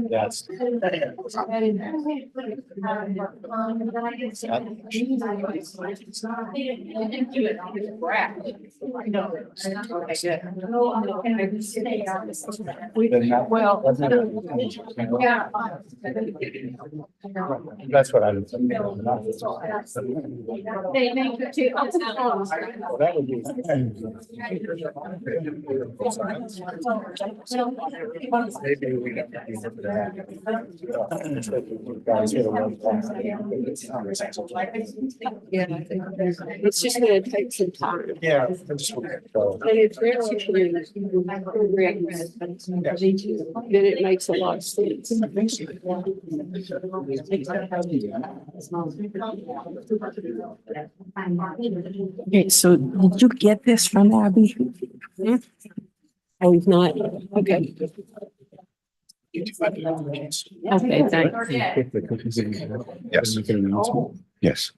That's that's what I'm. They make it too. That would be. Maybe we can. Yeah, I think it's just gonna take some time. Yeah. I just want to go. And it's very then it makes a lot of sense. Okay, so did you get this from Abby? Oh, he's not, okay. Okay, thanks. Yes. Yes.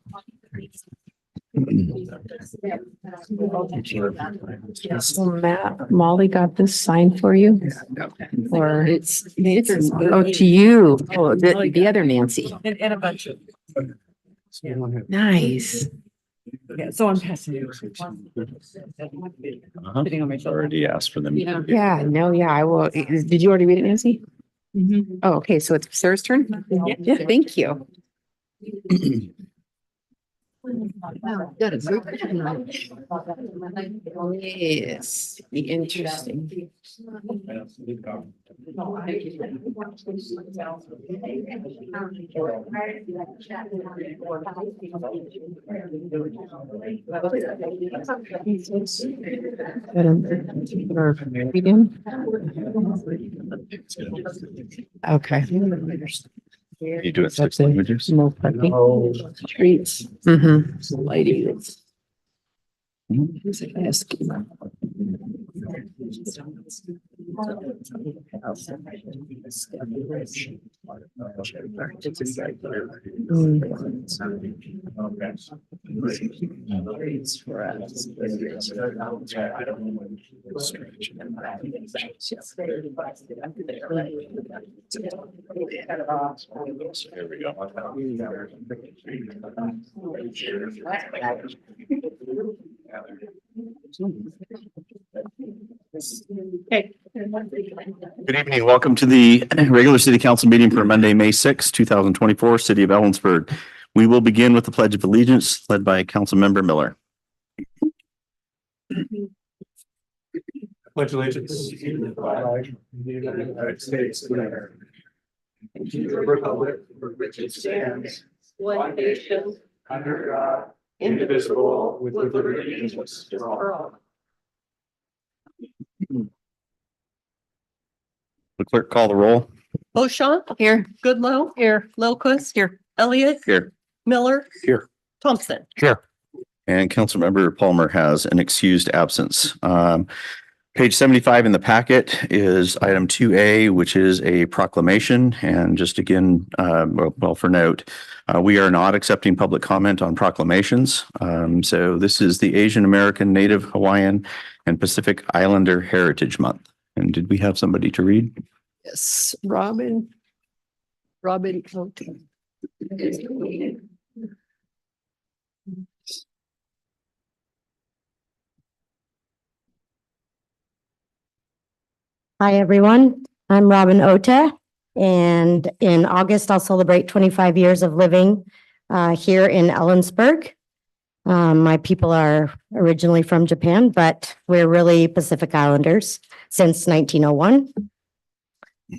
So Molly got this signed for you? Or It's Nancy's. oh, to you? Oh, the other Nancy. And a bunch of, Nice. yeah, so I'm passing you. Sitting on my shoulder. Already asked for them. Yeah. Yeah, no, yeah, I will. Did you already read it, Nancy? Mhm. Oh, okay, so it's Sarah's turn? Yeah, thank you. Got a group tonight. Yes, be interesting. Okay. You do it six That's it. languages? No parking. Treats. Mm-hmm. Lady that's. Who's it asking? Here we go. Good evening. Welcome to the regular city council meeting for Monday, May 6, 2024, City of Ellensburg. We will begin with the Pledge of Allegiance led by Council Member Miller. Pledge allegiance to the flag of the United States of America, and to the republic for which it stands, One nation, under God, indivisible, with liberty and justice for all. The clerk call the roll. Boshaw. Here. Goodlow. Here. Lilquist. Here. Elliott. Here. Miller. Here. Thompson. And Councilmember Palmer has an excused absence. Page 75 in the packet is item 2A, which is a proclamation. And just again, well, for note, we are not accepting public comment on proclamations. So this is the Asian American, Native Hawaiian, and Pacific Islander Heritage Month. And did we have somebody to read? yes, Robin. Cote. Hi, everyone. I'm Robin Ota, and in August, I'll celebrate 25 years of living here in Ellensburg. My people are originally from Japan, but we're really Pacific Islanders since 1901.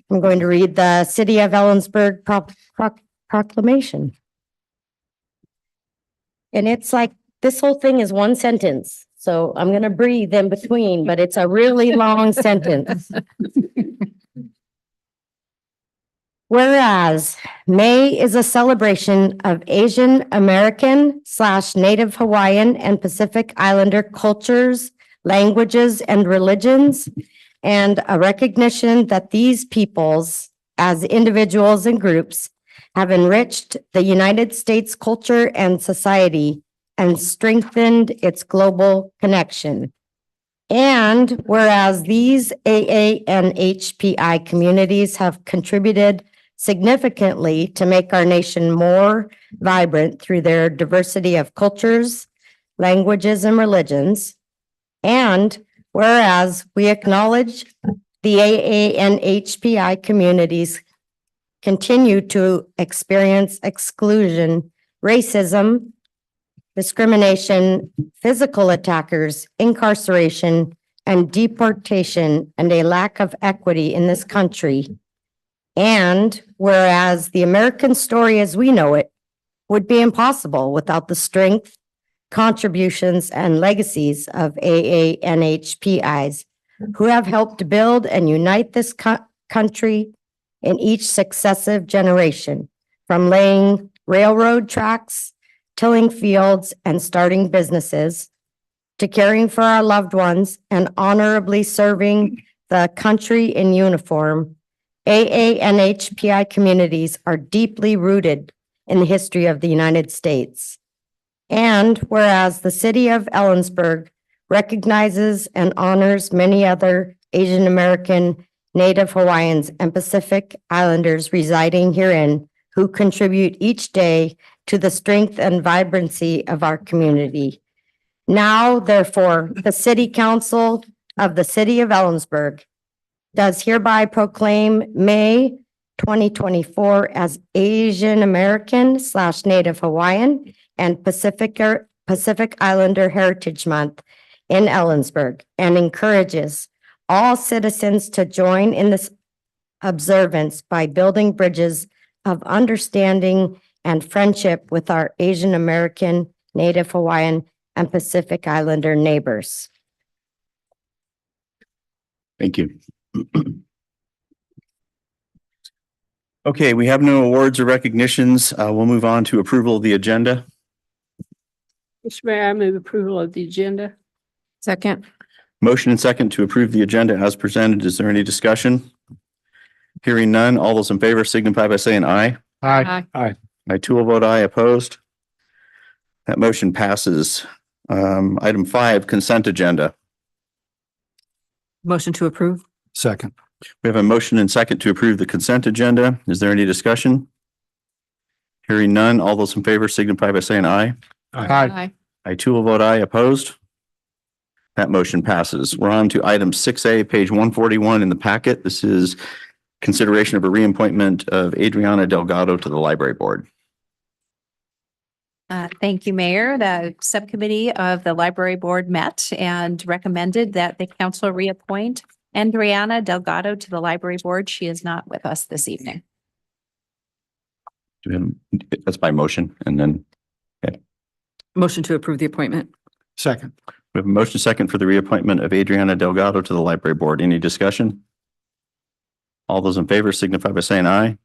I'm going to read the City of Ellensburg proclamation. And it's like, this whole thing is one sentence. So I'm going to breathe in between, but it's a really long sentence. Whereas May is a celebration of Asian American / Native Hawaiian and Pacific Islander cultures, languages, and religions. and a recognition that these peoples, as individuals and groups, have enriched the United States culture and society and strengthened its global connection. And whereas these AA and HPI communities have contributed significantly to make our nation more vibrant through their diversity of cultures, languages, and religions. And whereas we acknowledge the AA and HPI communities continue to experience exclusion, racism, discrimination, physical attackers, incarceration, and deportation, and a lack of equity in this country. And whereas the American story as we know it would be impossible without the strength, contributions, and legacies of AA and HPIs who have helped build and unite this country in each successive generation, from laying railroad tracks, tilling fields, and starting businesses, to caring for our loved ones and honorably serving the country in uniform. AA and HPI communities are deeply rooted in the history of the United States. And whereas the city of Ellensburg recognizes and honors many other Asian American, Native Hawaiians, and Pacific Islanders residing herein who contribute each day to the strength and vibrancy of our community. Now, therefore, the City Council of the City of Ellensburg does hereby proclaim May 2024 as Asian American / Native Hawaiian and Pacific Islander Heritage Month in Ellensburg, and encourages all citizens to join in this observance by building bridges of understanding and friendship with our Asian American, Native Hawaiian, and Pacific Islander neighbors. Thank you. Okay, we have no awards or recognitions. We'll move on to approval of the agenda. Mr. Mayor, I move approval of the agenda. Second. Motion and second to approve the agenda as presented. Is there any discussion? Hearing none, all those in favor signify by saying aye. Aye. I too will vote aye. Opposed? That motion passes. Item 5, consent agenda. Motion to approve. Second. We have a motion and second to approve the consent agenda. Is there any discussion? Hearing none, all those in favor signify by saying aye. Aye. I too will vote aye. Opposed? That motion passes. We're on to item 6A, page 141 in the packet. This is consideration of a reappointment of Adriana Delgado to the library board. Thank you, Mayor. The subcommittee of the library board met and recommended that the council reappoint Adriana Delgado to the library board. She is not with us this evening. That's by motion. And then Motion to approve the appointment. Second. we have a motion second for the reappointment of Adriana Delgado to the library board. Any discussion? All those in favor signify by saying aye.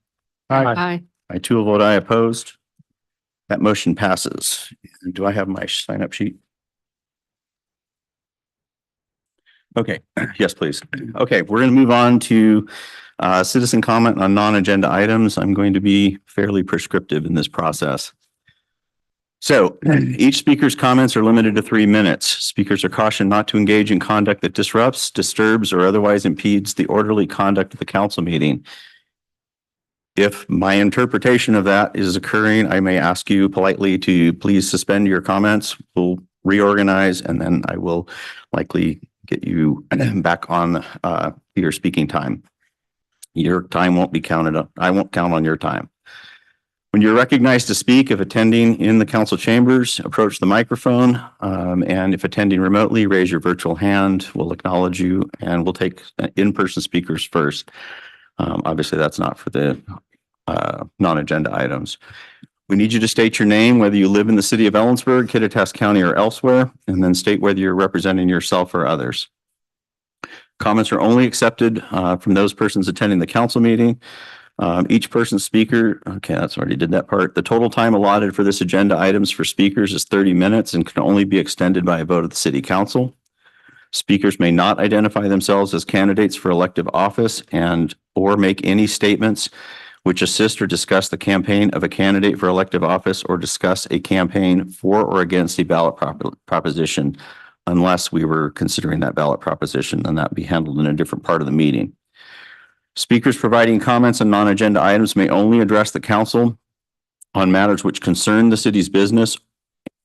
Aye. I too will vote aye. Opposed? That motion passes. Do I have my sign up sheet? Okay, yes, please. Okay, we're going to move on to citizen comment on non-agenda items. I'm going to be fairly prescriptive in this process. So each speaker's comments are limited to 3 minutes. Speakers are cautioned not to engage in conduct that disrupts, disturbs, or otherwise impedes the orderly conduct of the council meeting. If my interpretation of that is occurring, I may ask you politely to please suspend your comments. We'll reorganize, and then I will likely get you back on your speaking time. Your time won't be counted up. I won't count on your time. When you're recognized to speak, if attending in the council chambers, approach the microphone. And if attending remotely, raise your virtual hand. We'll acknowledge you, and we'll take in-person speakers first. Obviously, that's not for the non-agenda items. We need you to state your name, whether you live in the city of Ellensburg, Kittitas County, or elsewhere, and then state whether you're representing yourself or others. Comments are only accepted from those persons attending the council meeting. Each person's speaker, okay, that's already did that part. The total time allotted for this agenda items for speakers is 30 minutes and can only be extended by a vote of the city council. Speakers may not identify themselves as candidates for elective office and or make any statements which assist or discuss the campaign of a candidate for elective office or discuss a campaign for or against a ballot proposition, unless we were considering that ballot proposition, then that would be handled in a different part of the meeting. Speakers providing comments on non-agenda items may only address the council on matters which concern the city's business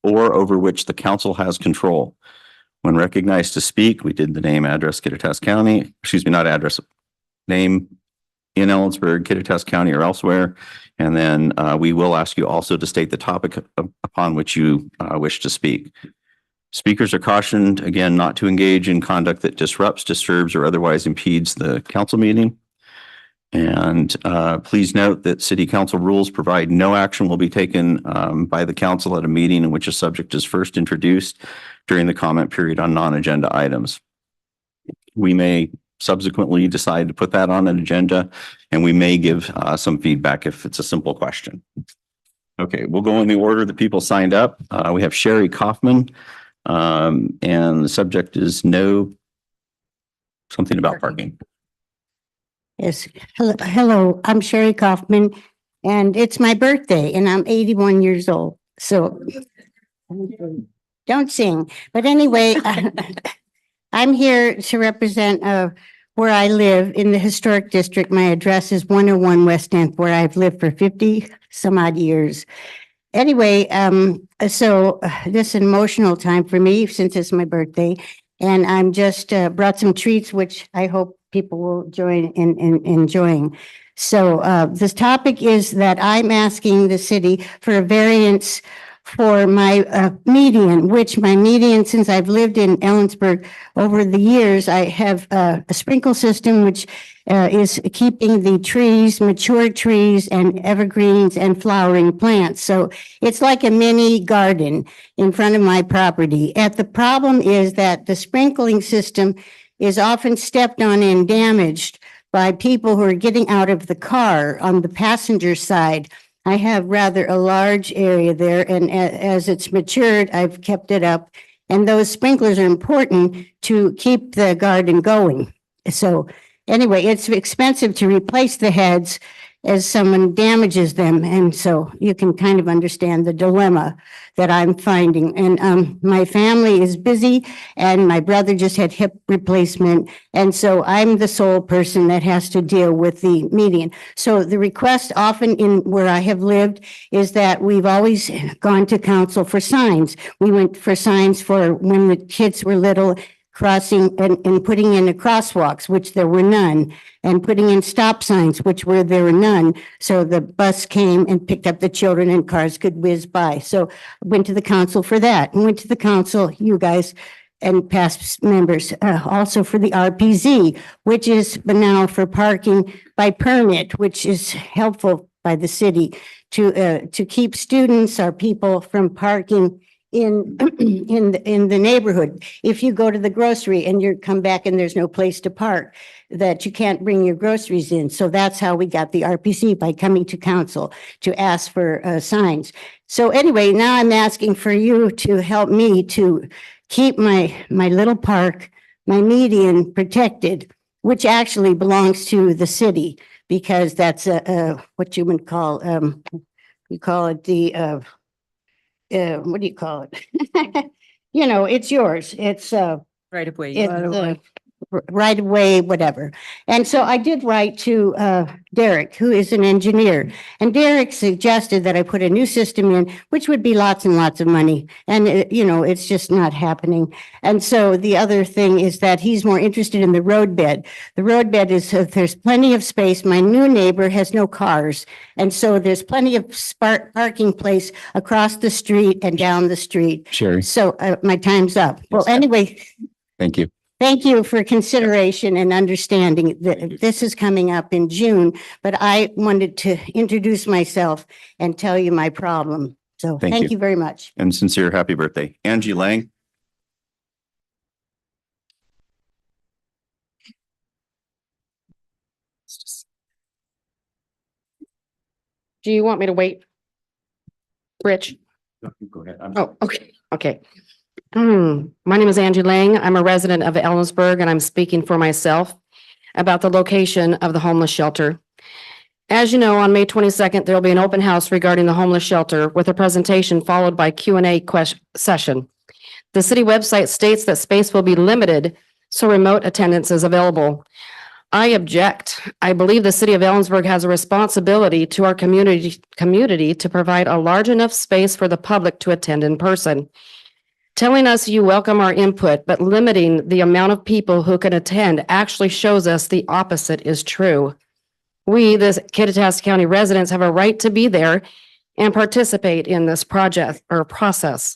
or over which the council has control. When recognized to speak, we did the name, address, Kittitas County, not address, name in Ellensburg, Kittitas County or elsewhere. And then we will ask you also to state the topic upon which you wish to speak. Speakers are cautioned, again, not to engage in conduct that disrupts, disturbs, or otherwise impedes the council meeting. And please note that city council rules provide no action will be taken by the council at a meeting in which a subject is first introduced during the comment period on non-agenda items. We may subsequently decide to put that on an agenda, and we may give some feedback if it's a simple question. Okay, we'll go in the order that people signed up. We have Sherry Kaufman, and the subject is something about parking. Yes. Hello, I'm Sherry Kaufman, and it's my birthday, and I'm 81 years old. So don't sing. But anyway, I'm here to represent where I live in the historic district. My address is 101 West End, where I've lived for 50 some odd years. Anyway, so this is an emotional time for me since it's my birthday, and I'm just brought some treats, which I hope people will join in enjoying. So this topic is that I'm asking the city for a variance for my median, which my median, since I've lived in Ellensburg over the years, I have a sprinkle system which is keeping the trees, mature trees and evergreens and flowering plants. So it's like a mini garden in front of my property. And the problem is that the sprinkling system is often stepped on and damaged by people who are getting out of the car on the passenger side. I have rather a large area there, and as it's matured, I've kept it up. And those sprinklers are important to keep the garden going. So anyway, it's expensive to replace the heads as someone damages them. And so you can kind of understand the dilemma that I'm finding. And my family is busy, and my brother just had hip replacement. And so I'm the sole person that has to deal with the median. So the request often in where I have lived is that we've always gone to council for signs. We went for signs for when the kids were little, crossing and putting in the crosswalks, which there were none, and putting in stop signs, which there were none. So the bus came and picked up the children and cars could whiz by. So I went to the council for that, and went to the council, you guys and past members, also for the RPZ, which is now for parking by permit, which is helpful by the city to keep students or people from parking in the neighborhood. If you go to the grocery and you come back and there's no place to park, that you can't bring your groceries in. So that's how we got the RPC, by coming to council to ask for signs. So anyway, now I'm asking for you to help me to keep my little park, my median protected, which actually belongs to the city, because that's what you would call, we call it the, what do you call it? You know, it's yours. It's Right of way. it's right away, whatever. And so I did write to Derek, who is an engineer, and Derek suggested that I put a new system in, which would be lots and lots of money. And you know, it's just not happening. And so the other thing is that he's more interested in the roadbed. The roadbed is, there's plenty of space. My new neighbor has no cars. And so there's plenty of parking place across the street and down the street. Sherry, So my time's up. Well, anyway, thank you. thank you for consideration and understanding that this is coming up in June, but I wanted to introduce myself and tell you my problem. So Thank thank you. you very much. And sincere happy birthday. Angie Lang. Do you want me to wait? Rich? Go ahead. Oh, okay, okay. My name is Angie Lang. I'm a resident of Ellensburg, and I'm speaking for myself about the location of the homeless shelter. As you know, on May 22nd, there will be an open house regarding the homeless shelter with a presentation followed by Q&A session. The city website states that space will be limited, so remote attendance is available. I object. I believe the city of Ellensburg has a responsibility to our community to provide a large enough space for the public to attend in person. Telling us you welcome our input, but limiting the amount of people who can attend actually shows us the opposite is true. We, the Kittitas County residents, have a right to be there and participate in this project or process.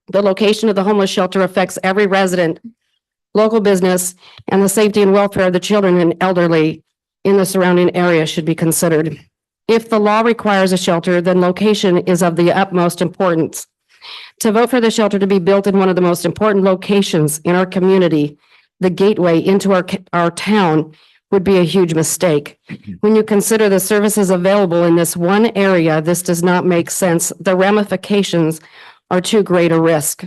The location of the homeless shelter affects every resident, local business, and the safety and welfare of the children and elderly in the surrounding area should be considered. If the law requires a shelter, then location is of the utmost importance. To vote for the shelter to be built in one of the most important locations in our community, the gateway into our town, would be a huge mistake. When you consider the services available in this one area, this does not make sense. The ramifications are too great a risk.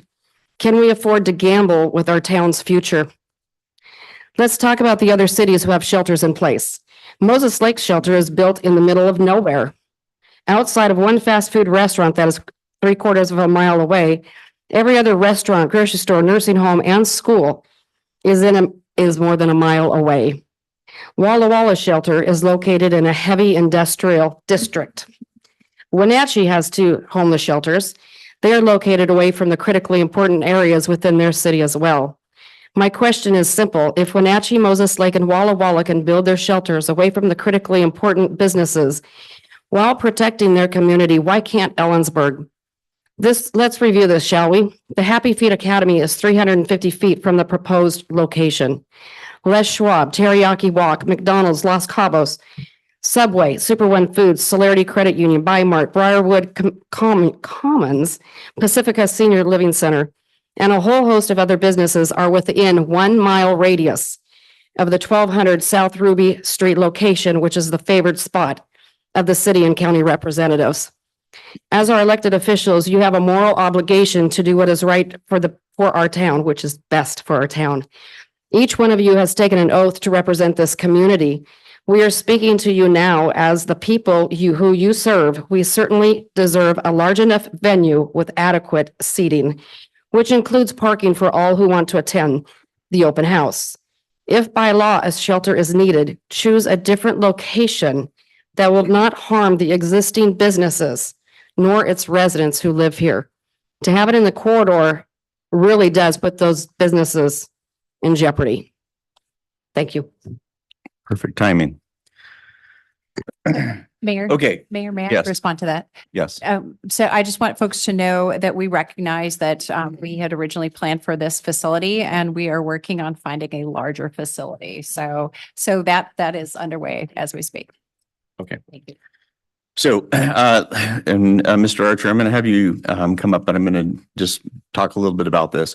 Can we afford to gamble with our town's future? Let's talk about the other cities who have shelters in place. Moses Lake Shelter is built in the middle of nowhere. Outside of one fast food restaurant that is 3/4 of a mile away, every other restaurant, grocery store, nursing home, and school is more than a mile away. Walla Walla Shelter is located in a heavy industrial district. Wenatchee has 2 homeless shelters. They are located away from the critically important areas within their city as well. My question is simple. If Wenatchee, Moses Lake, and Walla Walla can build their shelters away from the critically important businesses while protecting their community, why can't Ellensburg? Let's review this, shall we? The Happy Feet Academy is 350 feet from the proposed location. Les Schwab, Teriyaki Walk, McDonald's, Los Cabos, Subway, Super One Foods, Celerity Credit Union, Bi-Mart, Briarwood Commons, Pacifica Senior Living Center, and a whole host of other businesses are within 1 mile radius of the 1200 South Ruby Street location, which is the favored spot of the city and county representatives. As our elected officials, you have a moral obligation to do what is right for our town, which is best for our town. Each one of you has taken an oath to represent this community. We are speaking to you now as the people who you serve. We certainly deserve a large enough venue with adequate seating, which includes parking for all who want to attend the open house. If by law a shelter is needed, choose a different location that will not harm the existing businesses nor its residents who live here. To have it in the corridor really does put those businesses in jeopardy. Thank you. Perfect timing. Mayor, Okay, Mayor, may I Yes. respond to that? yes. So I just want folks to know that we recognize that we had originally planned for this facility and we are working on finding a larger facility. So that is underway as we speak. Okay. Thank you. So, Mr. Archer, I'm going to have you come up, but I'm going to just talk a little bit about this.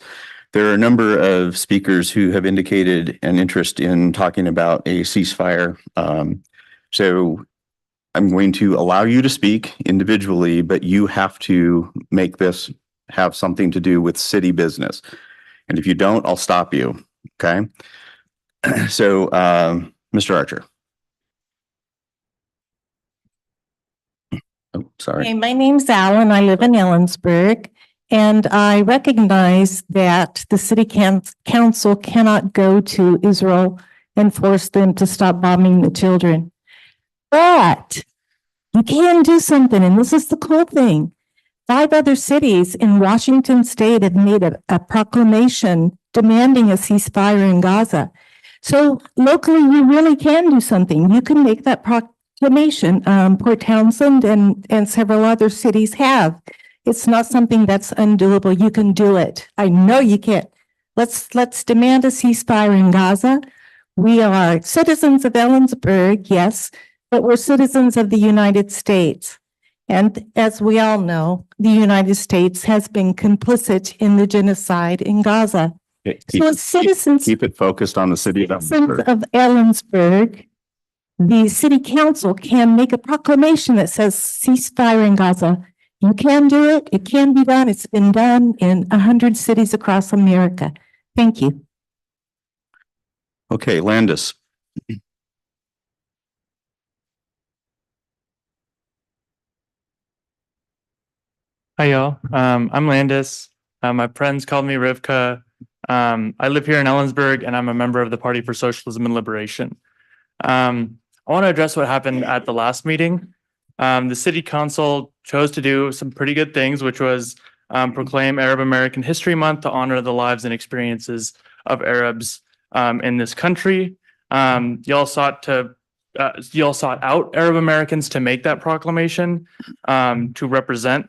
There are a number of speakers who have indicated an interest in talking about a ceasefire. So I'm going to allow you to speak individually, but you have to make this have something to do with city business. And if you don't, I'll stop you. Okay. So, Mr. Archer. Oh, sorry. Hey, my name's Alan. I live in Ellensburg. And I recognize that the city council cannot go to Israel and force them to stop bombing the children. But you can do something, and this is the cool thing. 5 other cities in Washington state have made a proclamation demanding a ceasefire in Gaza. So locally, you really can do something. You can make that proclamation. Port Townsend and several other cities have. It's not something that's undoable. You can do it. I know you can. Let's demand a ceasefire in Gaza. We are citizens of Ellensburg, yes, but we're citizens of the United States. And as we all know, the United States has been complicit in the genocide in Gaza. So as citizens Keep it focused on the city of citizens Ellensburg. of Ellensburg, the city council can make a proclamation that says ceasefire in Gaza. You can do it. It can be done. It's been done in 100 cities across America. Thank you. Okay, Landis. Hi, y'all. I'm Landis. My friends called me Rivka. I live here in Ellensburg and I'm a member of the Party for Socialism and Liberation. I want to address what happened at the last meeting. The city council chose to do some pretty good things, which was proclaim Arab American History Month to honor the lives and experiences of Arabs in this country. Y'all sought out Arab Americans to make that proclamation to represent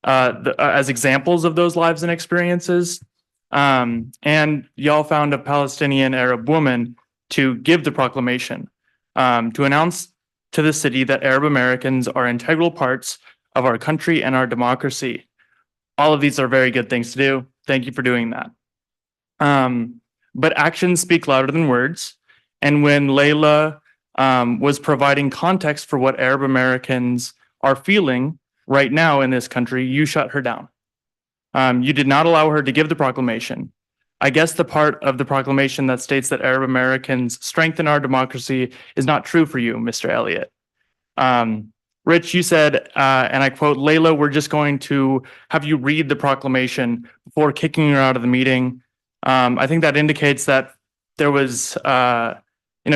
as examples of those lives and experiences. And y'all found a Palestinian Arab woman to give the proclamation, to announce to the city that Arab Americans are integral parts of our country and our democracy. All of these are very good things to do. Thank you for doing that. But actions speak louder than words. And when Layla was providing context for what Arab Americans are feeling right now in this country, you shut her down. You did not allow her to give the proclamation. I guess the part of the proclamation that states that Arab Americans strengthen our democracy is not true for you, Mr. Elliott. Rich, you said, and I quote, Layla, we're just going to have you read the proclamation before kicking her out of the meeting. I think that indicates that there was,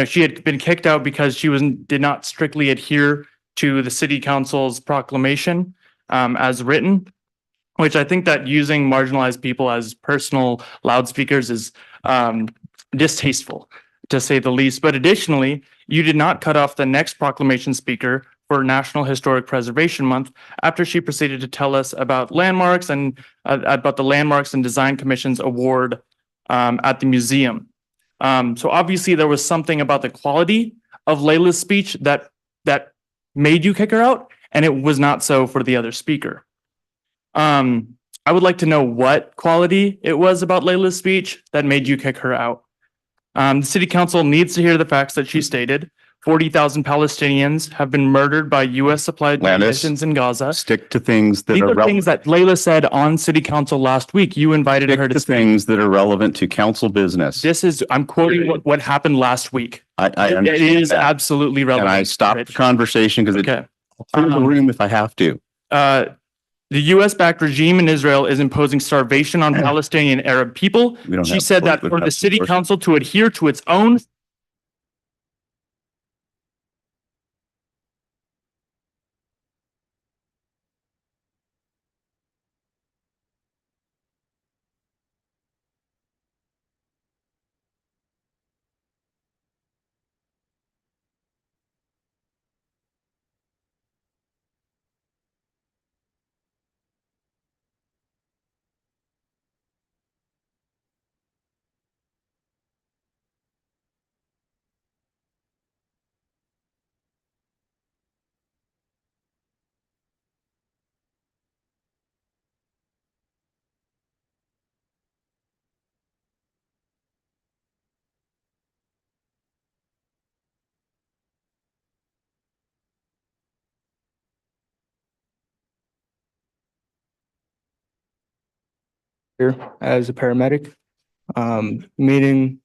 she had been kicked out because she did not strictly adhere to the city council's proclamation as written, which I think that using marginalized people as personal loudspeakers is distasteful, to say the least. But additionally, you did not cut off the next proclamation speaker for National Historic Preservation Month after she proceeded to tell us about landmarks and about the Landmarks and Design Commission's award at the museum. So obviously there was something about the quality of Layla's speech that made you kick her out, and it was not so for the other speaker. I would like to know what quality it was about Layla's speech that made you kick her out. The city council needs to hear the facts that she stated. 40,000 Palestinians have been murdered by U.S. supplied munitions in Gaza. Stick to things that These are are things that Layla said on city council last week. You invited her to speak. things that are relevant to council business. I'm quoting what happened last week. I It understand is that. absolutely And relevant. I stopped the Rich. conversation because Okay. I'll clear the room if I have to. The U.S.-backed regime in Israel is imposing starvation on Palestinian Arab people. We don't She have said that we for don't the have city support. council to adhere to its own here as a paramedic, meaning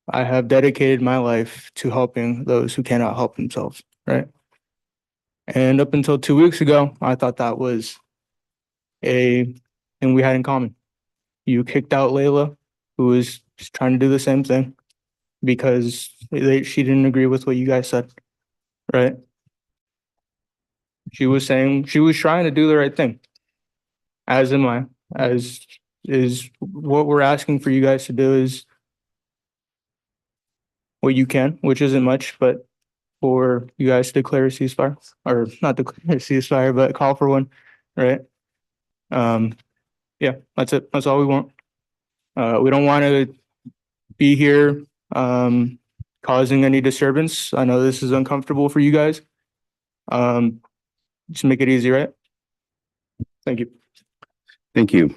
I have dedicated my life to helping those who cannot help themselves, right? And up until 2 weeks ago, I thought that was a thing we had in common. You kicked out Layla, who was just trying to do the same thing because she didn't agree with what you guys said, right? She was saying she was trying to do the right thing, as am I. As is what we're asking for you guys to do is what you can, which isn't much, but for you guys to declare a ceasefire, or not declare a ceasefire, but call for one, right? Yeah, that's it. That's all we want. We don't want to be here causing any disturbance. I know this is uncomfortable for you guys. Just make it easy, right? Thank you. Thank you.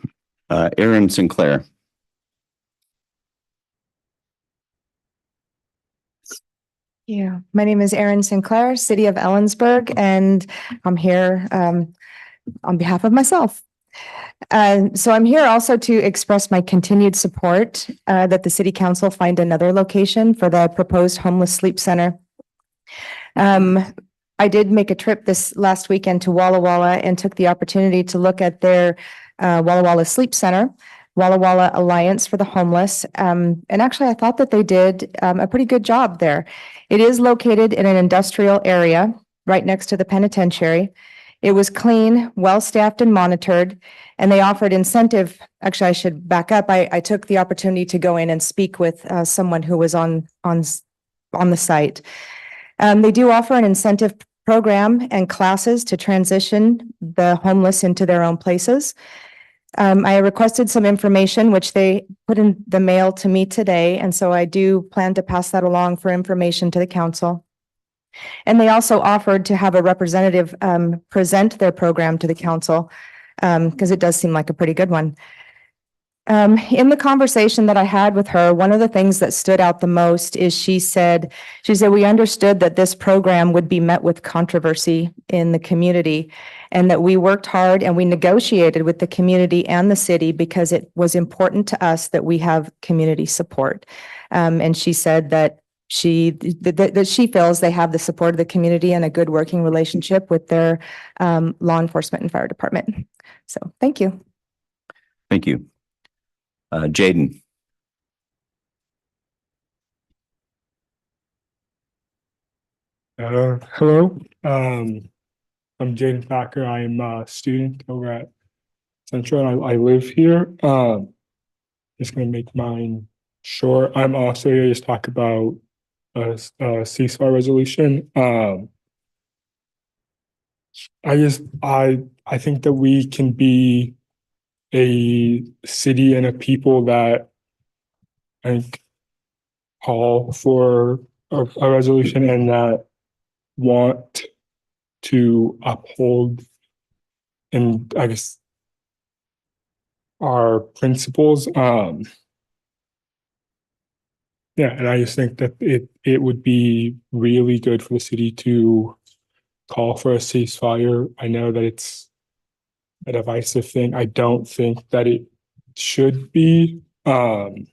Aaron Sinclair. Yeah, my name is Erin Sinclair, City of Ellensburg, and I'm here on behalf of myself. So I'm here also to express my continued support that the city council find another location for the proposed homeless sleep center. I did make a trip this last weekend to Walla Walla and took the opportunity to look at their Walla Walla Sleep Center, Walla Walla Alliance for the Homeless. And actually, I thought that they did a pretty good job there. It is located in an industrial area right next to the penitentiary. It was clean, well-staffed and monitored, and they offered incentive. Actually, I should back up. I took the opportunity to go in and speak with someone who was on the site. They do offer an incentive program and classes to transition the homeless into their own places. I requested some information, which they put in the mail to me today, and so I do plan to pass that along for information to the council. And they also offered to have a representative present their program to the council, because it does seem like a pretty good one. In the conversation that I had with her, one of the things that stood out the most is she said, we understood that this program would be met with controversy in the community, and that we worked hard and we negotiated with the community and the city because it was important to us that we have community support. And she said that she feels they have the support of the community and a good working relationship with their law enforcement and fire department. So thank you. Thank you. Jaden. Hello, I'm Jaden Thacker. I am a student over at Central. And I live here. Just gonna make mine short. I'm also here to just talk about a ceasefire resolution. I think that we can be a city and a people that I think call for a resolution and that want to uphold and I guess our principles. Yeah, and I just think that it would be really good for the city to call for a ceasefire. I know that it's a divisive thing. I don't think that it should be. And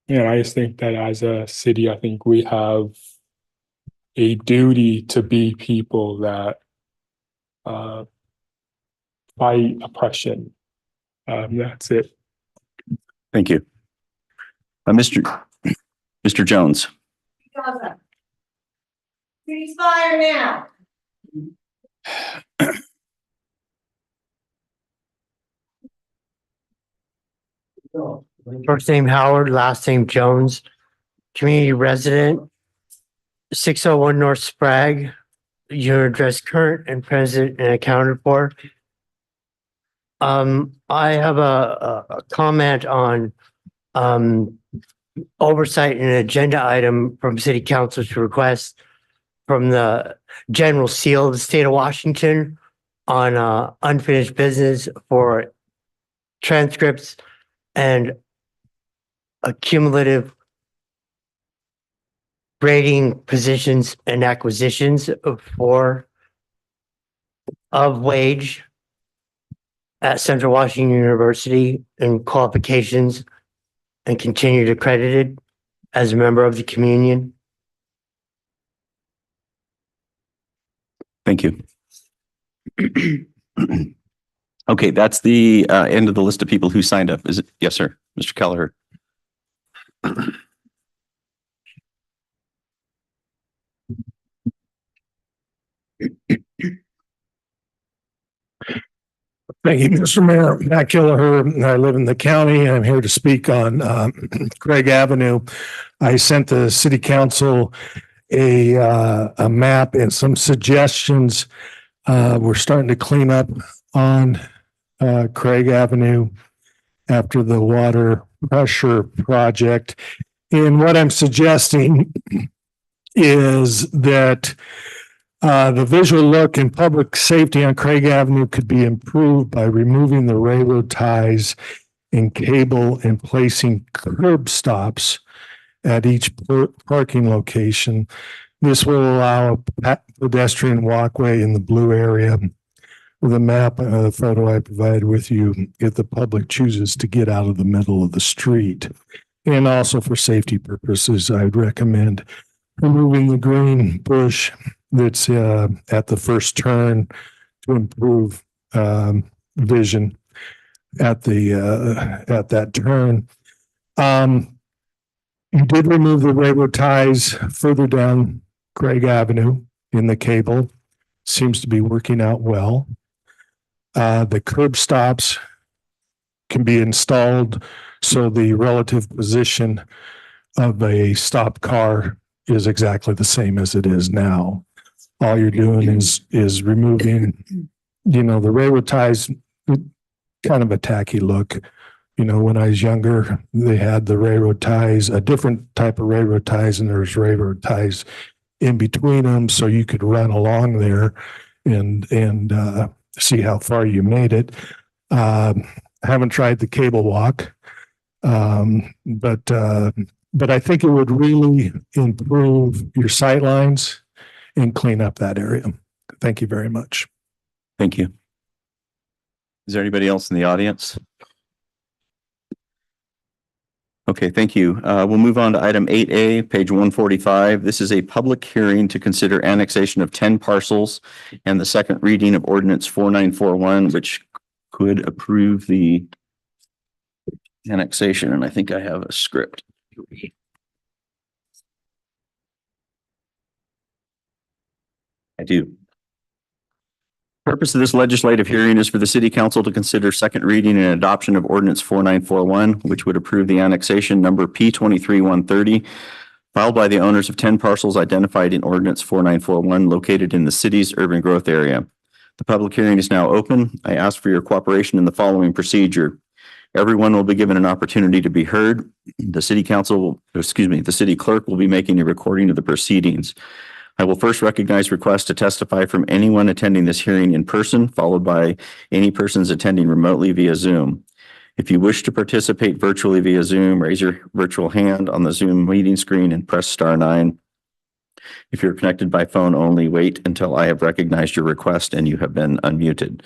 I just think that as a city, I think we have a duty to be people that fight oppression. That's it. Thank you. Mr. Jones. Ceasefire now. First name Howard, last name Jones, community resident, 601 North Sprague, your address current and present and accounted for. I have a comment on oversight and agenda item from City Council to request from the General Seal of the State of Washington on unfinished business for transcripts and accumulative grading positions and acquisitions of wage at Central Washington University and qualifications and continued accredited as a member of the communion. Thank you. Okay, that's the end of the list of people who signed up. Is it? Yes, sir. Mr. Kelleher. Thank you, Mr. Mayor. Matt Kelleher. I live in the county. I'm here to speak on Craig Avenue. I sent the city council a map and some suggestions. We're starting to clean up on Craig Avenue after the water pressure project. And what I'm suggesting is that the visual look and public safety on Craig Avenue could be improved by removing the railroad ties and cable and placing curb stops at each parking location. This will allow a pedestrian walkway in the blue area the map, the photo I provided with you, if the public chooses to get out of the middle of the street. And also for safety purposes, I would recommend removing the green bush that's at the first turn to improve vision at that turn. You did remove the railroad ties further down Craig Avenue in the cable. Seems to be working out well. The curb stops can be installed so the relative position of a stopped car is exactly the same as it is now. All you're doing is removing, the railroad ties, kind of a tacky look. When I was younger, they had the railroad ties, a different type of railroad ties, and there's railroad ties in between them, so you could run along there and see how far you made it. I haven't tried the cable walk, but I think it would really improve your sight lines and clean up that area. Thank you very much. Thank you. Is there anybody else in the audience? Okay, thank you. We'll move on to item 8A, page 145. This is a public hearing to consider annexation of 10 parcels and the second reading of ordinance 4941, which could approve the annexation. And I think I have a script. I do. Purpose of this legislative hearing is for the city council to consider second reading and adoption of ordinance 4941, which would approve the annexation number P23130 filed by the owners of 10 parcels identified in ordinance 4941 located in the city's urban growth area. The public hearing is now open. I ask for your cooperation in the following procedure. Everyone will be given an opportunity to be heard. The city clerk will be making a recording of the proceedings. I will first recognize requests to testify from anyone attending this hearing in person, followed by any persons attending remotely via Zoom. If you wish to participate virtually via Zoom, raise your virtual hand on the Zoom meeting screen and press *9. If you're connected by phone only, wait until I have recognized your request and you have been unmuted.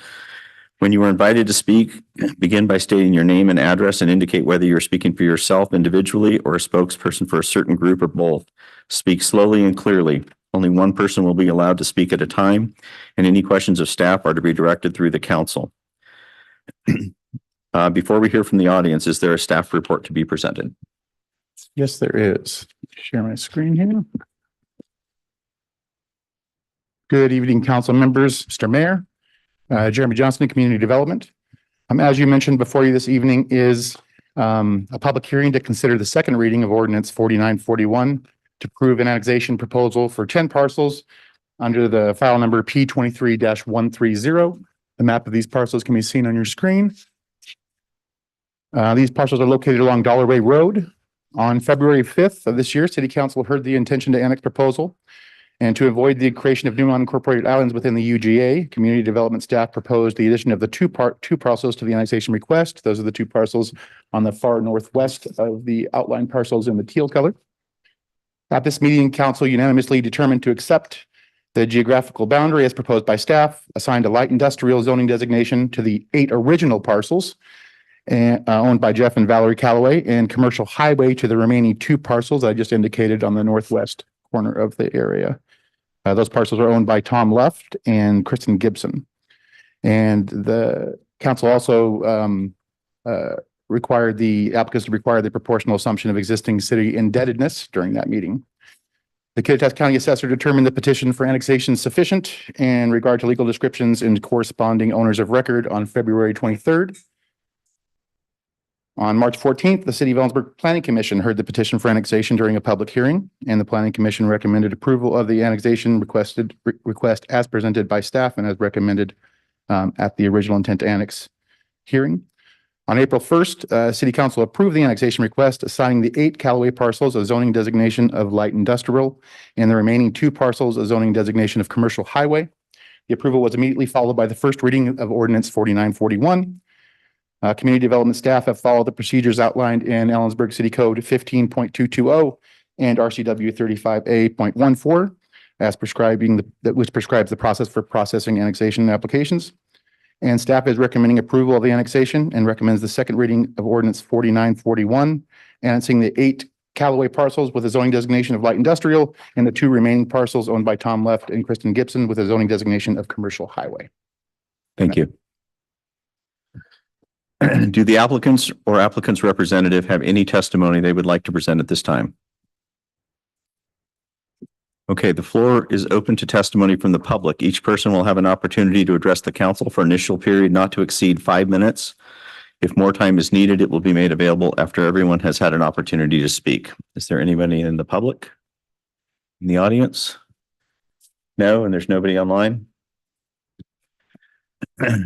When you are invited to speak, begin by stating your name and address and indicate whether you're speaking for yourself individually or a spokesperson for a certain group or both. Speak slowly and clearly. Only one person will be allowed to speak at a time, and any questions of staff are to be directed through the council. Before we hear from the audience, is there a staff report to be presented? Yes, there is. Share my screen here. Good evening, council members, Mr. Mayor, Jeremy Johnson, Community Development. As you mentioned before you this evening is a public hearing to consider the second reading of ordinance 4941 to approve an annexation proposal for 10 parcels under the file number P23-130. The map of these parcels can be seen on your screen. These parcels are located along Dollar Way Road. On February 5th of this year, City Council heard the intention to annex proposal. And to avoid the creation of new unincorporated islands within the UGA, Community Development staff proposed the addition of the two parcels to the annexation request. Those are the two parcels on the far northwest of the outlined parcels in the teal color. At this meeting, council unanimously determined to accept the geographical boundary as proposed by staff, assigned a light industrial zoning designation to the 8 original parcels owned by Jeff and Valerie Calloway, and commercial highway to the remaining 2 parcels I just indicated on the northwest corner of the area. Those parcels are owned by Tom Luft and Kristen Gibson. And the council also required the applicants to require the proportional assumption of existing city indebtedness during that meeting. The Kittitas County Assessor determined the petition for annexation sufficient in regard to legal descriptions and corresponding owners of record on February 23rd. On March 14th, the City of Ellensburg Planning Commission heard the petition for annexation during a public hearing, and the Planning Commission recommended approval of the annexation request as presented by staff and as recommended at the original intent to annex hearing. On April 1st, City Council approved the annexation request, assigning the 8 Callaway parcels a zoning designation of light industrial and the remaining 2 parcels a zoning designation of commercial highway. The approval was immediately followed by the first reading of ordinance 4941. Community Development staff have followed the procedures outlined in Ellensburg City Code 15.220 and RCW 35A.14 as which prescribes the process for processing annexation applications. And staff is recommending approval of the annexation and recommends the second reading of ordinance 4941, annexing the 8 Callaway parcels with a zoning designation of light industrial and the 2 remaining parcels owned by Tom Left and Kristen Gibson with a zoning designation of commercial highway. Thank you. Do the applicants or applicant's representative have any testimony they would like to present at this time? Okay, the floor is open to testimony from the public. Each person will have an opportunity to address the council for initial period not to exceed 5 minutes. If more time is needed, it will be made available after everyone has had an opportunity to speak. Is there anybody in the public? In the audience? No, and there's nobody online?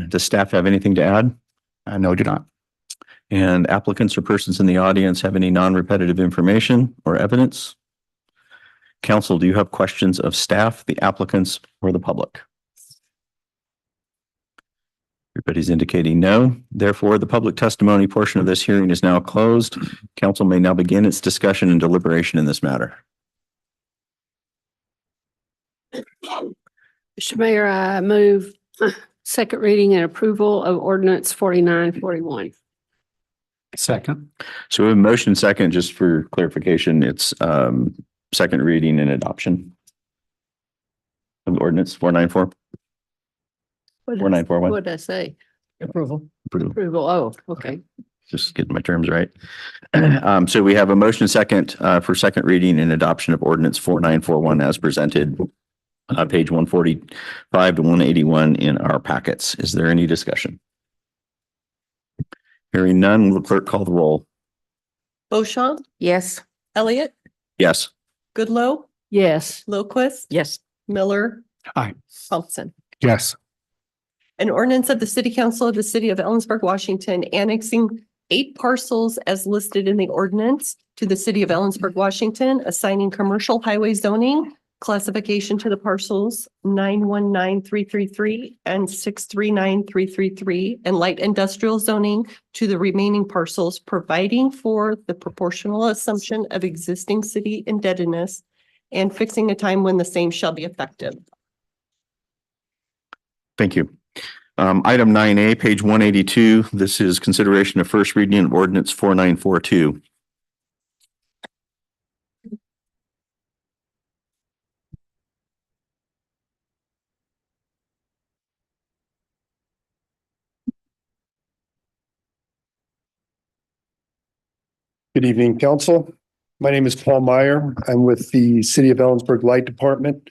Does staff have anything to add? No, do not. And applicants or persons in the audience have any non-repetitive information or evidence? Council, do you have questions of staff, the applicants, or the public? Everybody's indicating no. Therefore, the public testimony portion of this hearing is now closed. Council may now begin its discussion and deliberation in this matter. Mr. Mayor, I move second reading and approval of ordinance 4941. Second. So we have a motion second, just for clarification, it's second reading and adoption of ordinance 494. 4941. What did I say? Approval. Approval. Oh, okay. Just getting my terms right. So we have a motion second for second reading and adoption of ordinance 4941 as presented, page 145 to 181 in our packets. Is there any discussion? Hearing none, will the clerk call the roll? Beauchamp, Yes. Elliott, Yes. Goodloe, Yes. Lowquist, Yes. Miller. Aye. Thompson. Yes. An ordinance of the City Council of the City of Ellensburg, Washington, annexing 8 parcels as listed in the ordinance to the City of Ellensburg, Washington, assigning commercial highway zoning classification to the parcels 919333 and 639333 and light industrial zoning to the remaining parcels, providing for the proportional assumption of existing city indebtedness and fixing a time when the same shall be effective. Thank you. Item 9A, page 182. This is consideration of first reading of ordinance 4942. Good evening, council. My name is Paul Meyer. I'm with the City of Ellensburg Light Department.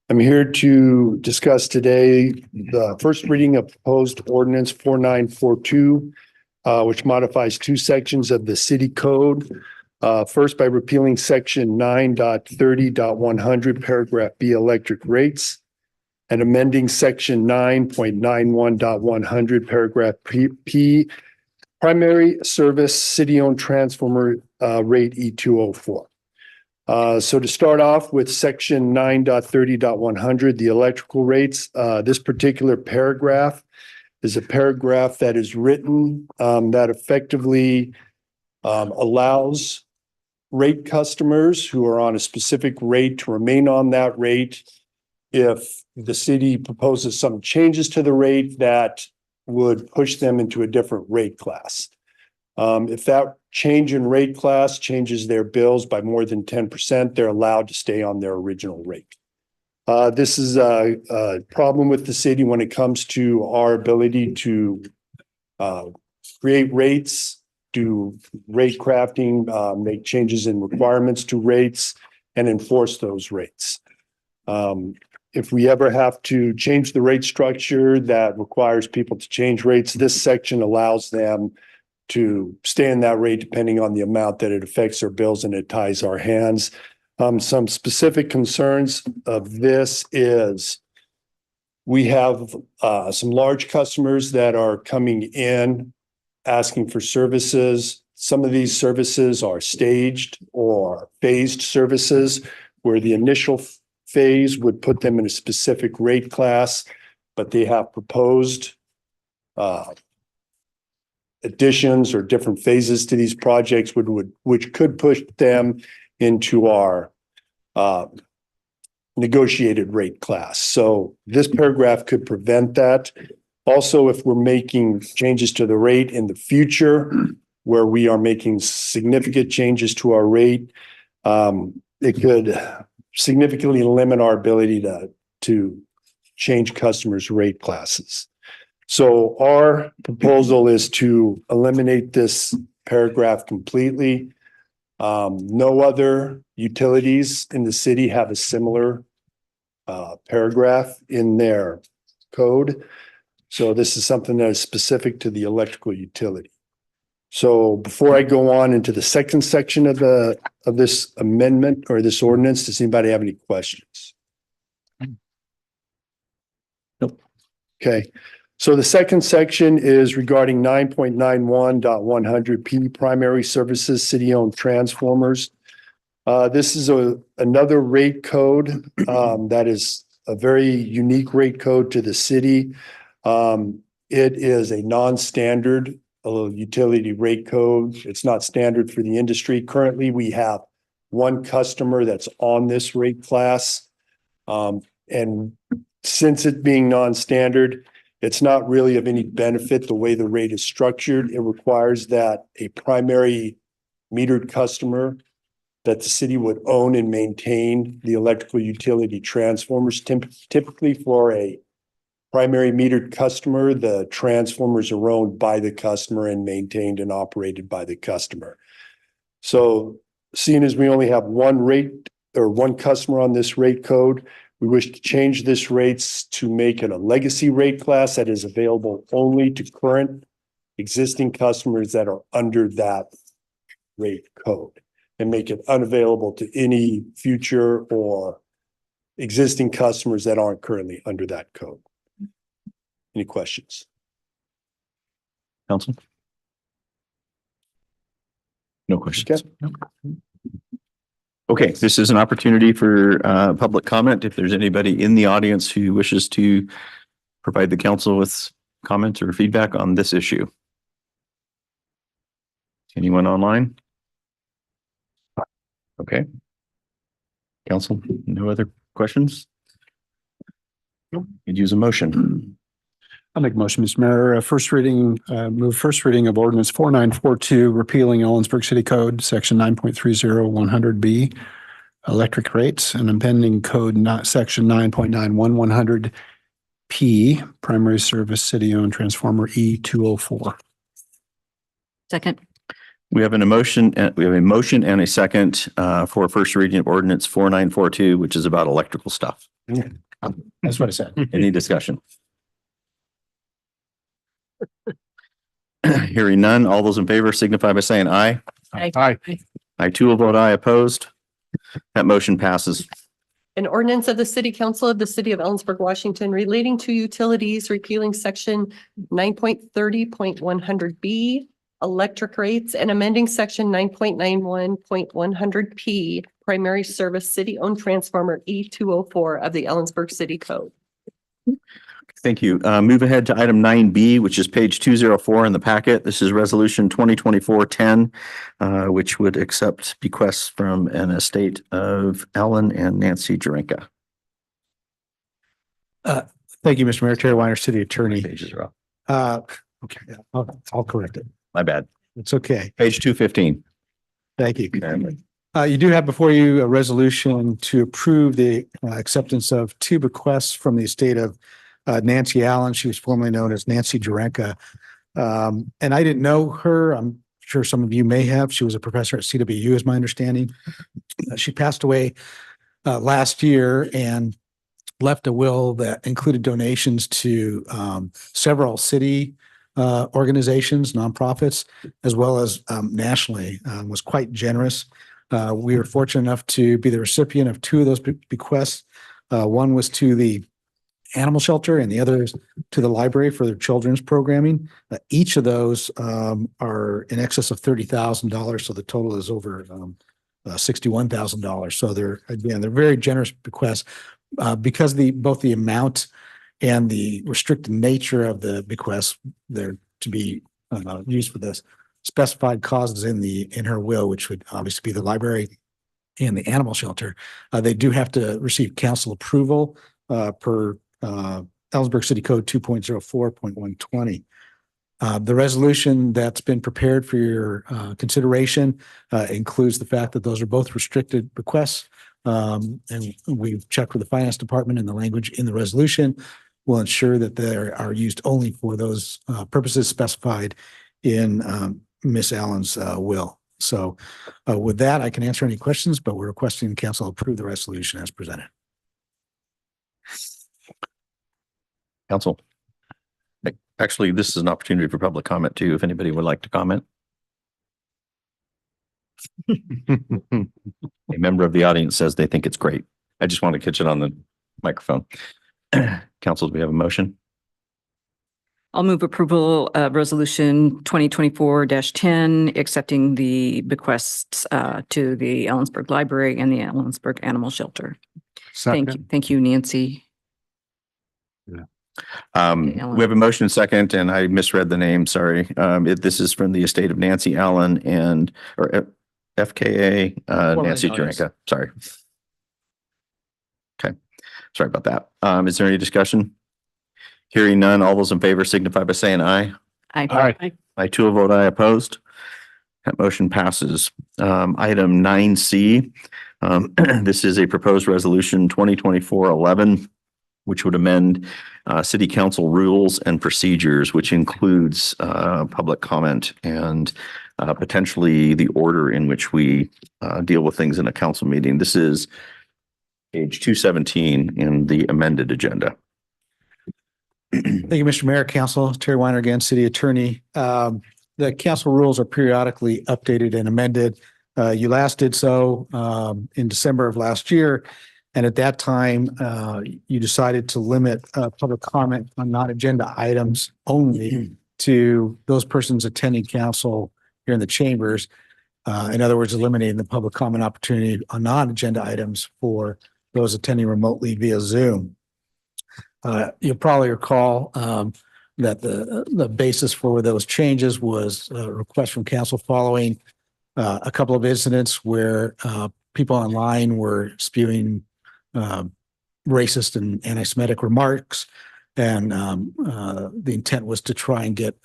I'm here to discuss today the first reading of proposed ordinance 4942, which modifies 2 sections of the city code. First, by repealing section 9.30.100, paragraph B, electric rates, and amending section 9.91.100, paragraph P, primary service city-owned transformer rate E204. So to start off with section 9.30.100, the electrical rates, this particular paragraph is a paragraph that is written that effectively allows rate customers who are on a specific rate to remain on that rate if the city proposes some changes to the rate that would push them into a different rate class. If that change in rate class changes their bills by more than 10%, they're allowed to stay on their original rate. This is a problem with the city when it comes to our ability to create rates, do rate crafting, make changes in requirements to rates, and enforce those rates. If we ever have to change the rate structure that requires people to change rates, this section allows them to stay in that rate depending on the amount that it affects their bills, and it ties our hands. Some specific concerns of this is we have some large customers that are coming in asking for services. Some of these services are staged or phased services where the initial phase would put them in a specific rate class, but they have proposed additions or different phases to these projects which could push them into our negotiated rate class. So this paragraph could prevent that. Also, if we're making changes to the rate in the future, where we are making significant changes to our rate, it could significantly limit our ability to change customers' rate classes. So our proposal is to eliminate this paragraph completely. No other utilities in the city have a similar paragraph in their code. So this is something that is specific to the electrical utility. So before I go on into the second section of this amendment or this ordinance, does anybody have any questions? Nope. Okay. So the second section is regarding 9.91.100P primary services, city-owned transformers. This is another rate code that is a very unique rate code to the city. It is a non-standard utility rate code. It's not standard for the industry. Currently, we have one customer that's on this rate class. And since it being non-standard, it's not really of any benefit the way the rate is structured. It requires that a primary metered customer that the city would own and maintain the electrical utility transformers. Typically for a primary metered customer, the transformers are owned by the customer and maintained and operated by the customer. So seeing as we only have one rate or one customer on this rate code, we wish to change this rates to make it a legacy rate class that is available only to current existing customers that are under that rate code, and make it unavailable to any future or existing customers that aren't currently under that code. Any questions? Council? No questions. Okay, this is an opportunity for public comment. If there's anybody in the audience who wishes to provide the council with comments or feedback on this issue. Anyone online? Okay. Council, no other questions? You'd use a motion. I'll make a motion, Mr. Mayor. First reading, move first reading of ordinance 4942, repealing Ellensburg City Code, section 9.30 electric rates, and amending code not section 9.91 primary service city-owned transformer E204. Second. We have a motion and a second for first reading of ordinance 4942, which is about electrical stuff. That's what I said. Any discussion? Hearing none, all those in favor signify by saying aye. Aye. I too will vote aye. Opposed? That motion passes. An ordinance of the City Council of the City of Ellensburg, Washington relating to utilities, repealing section 9.30.100B electric rates and amending section 9.91.100P primary service city-owned transformer E204 of the Ellensburg City Code. Thank you. Move ahead to item 9B, which is page 204 in the packet. This is resolution 2024-10, which would accept bequests from an estate of Alan and Nancy Jarenka. Thank you, Mr. Mayor. Terry Weiner, City Attorney. Pages are up. Okay, yeah, I'll correct it. My bad. It's okay. Page 215. Thank you. You do have before you a resolution to approve the acceptance of two bequests from the estate of Nancy Allen. She was formerly known as Nancy Jarenka. And I didn't know her. I'm sure some of you may have. She was a professor at CWU, is my understanding. She passed away last year and left a will that included donations to several city organizations, nonprofits, as well as nationally, was quite generous. We were fortunate enough to be the recipient of two of those bequests. One was to the animal shelter and the other is to the library for their children's programming. Each of those are in excess of $30,000. So the total is over $61,000. So they're very generous bequests because both the amount and the restricted nature of the bequests, they're to be used for this specified causes in her will, which would obviously be the library and the animal shelter. They do have to receive council approval per Ellensburg City Code 2.04.120. The resolution that's been prepared for your consideration includes the fact that those are both restricted requests. And we've checked with the finance department, and the language in the resolution will ensure that they are used only for those purposes specified in Ms. Allen's will. So with that, I can answer any questions, but we're requesting council approve the resolution as presented. Council. Actually, this is an opportunity for public comment too, if anybody would like to comment. A member of the audience says they think it's great. I just want to catch it on the microphone. Council, do we have a motion? I'll move approval of resolution 2024-10, accepting the bequests to the Ellensburg Library and the Ellensburg Animal Shelter. Thank you. Thank you, Nancy. We have a motion and second, and I misread the name. Sorry. This is from the estate of Nancy Allen and or FKA Nancy Jarenka. Sorry. Okay. Sorry about that. Is there any discussion? Hearing none, all those in favor signify by saying aye. Aye. I too will vote aye. Opposed. That motion passes. Item 9C. This is a proposed resolution 2024-11, which would amend city council rules and procedures, which includes public comment and potentially the order in which we deal with things in a council meeting. This is page 217 in the amended agenda. Thank you, Mr. Mayor, Council. Terry Weiner again, City Attorney. The council rules are periodically updated and amended. You last did so in December of last year. And at that time, you decided to limit public comment on non-agenda items only to those persons attending council here in the chambers. In other words, eliminating the public comment opportunity on non-agenda items for those attending remotely via Zoom. You'll probably recall that the basis for those changes was a request from council following a couple of incidents where people online were spewing racist and anti-Semitic remarks. And the intent was to try and get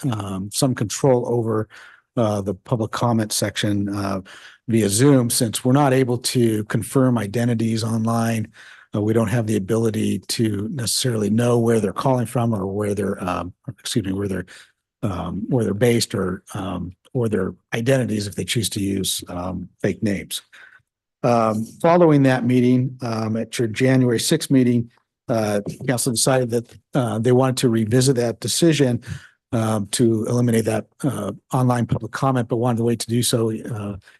some control over the public comment section via Zoom. Since we're not able to confirm identities online, we don't have the ability to necessarily know where they're calling from or where they're, where they're based or their identities if they choose to use fake names. Following that meeting, at your January 6th meeting, council decided that they wanted to revisit that decision to eliminate that online public comment, but wanted to wait to do so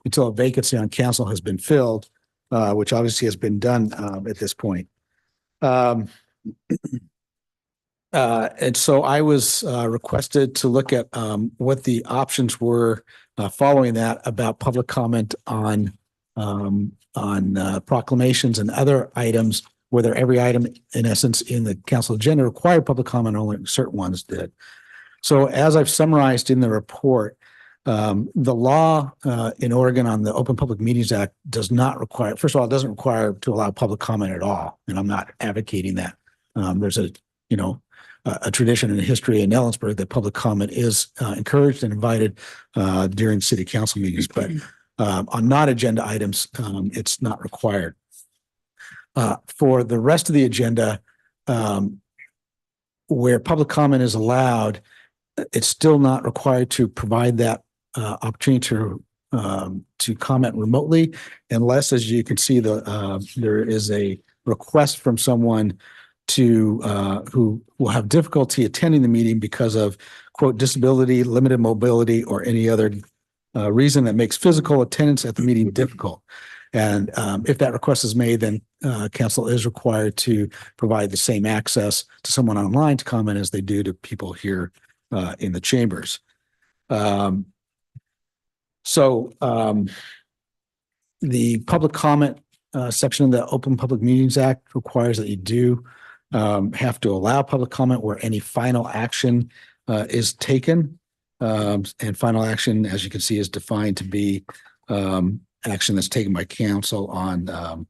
until a vacancy on council has been filled, which obviously has been done at this point. And so I was requested to look at what the options were following that about public comment on proclamations and other items, whether every item in essence in the council agenda required public comment, only certain ones did. So as I've summarized in the report, the law in Oregon on the Open Public Meetings Act does not require, first of all, it doesn't require to allow public comment at all. And I'm not advocating that. There's a tradition and a history in Ellensburg that public comment is encouraged and invited during city council meetings, but on non-agenda items, it's not required. For the rest of the agenda, where public comment is allowed, it's still not required to provide that opportunity to comment remotely, unless, as you can see, there is a request from someone who will have difficulty attending the meeting because of, quote, disability, limited mobility, or any other reason that makes physical attendance at the meeting difficult. And if that request is made, then council is required to provide the same access to someone online to comment as they do to people here in the chambers. So the public comment section of the Open Public Meetings Act requires that you do have to allow public comment where any final action is taken. And final action, as you can see, is defined to be action that's taken by council on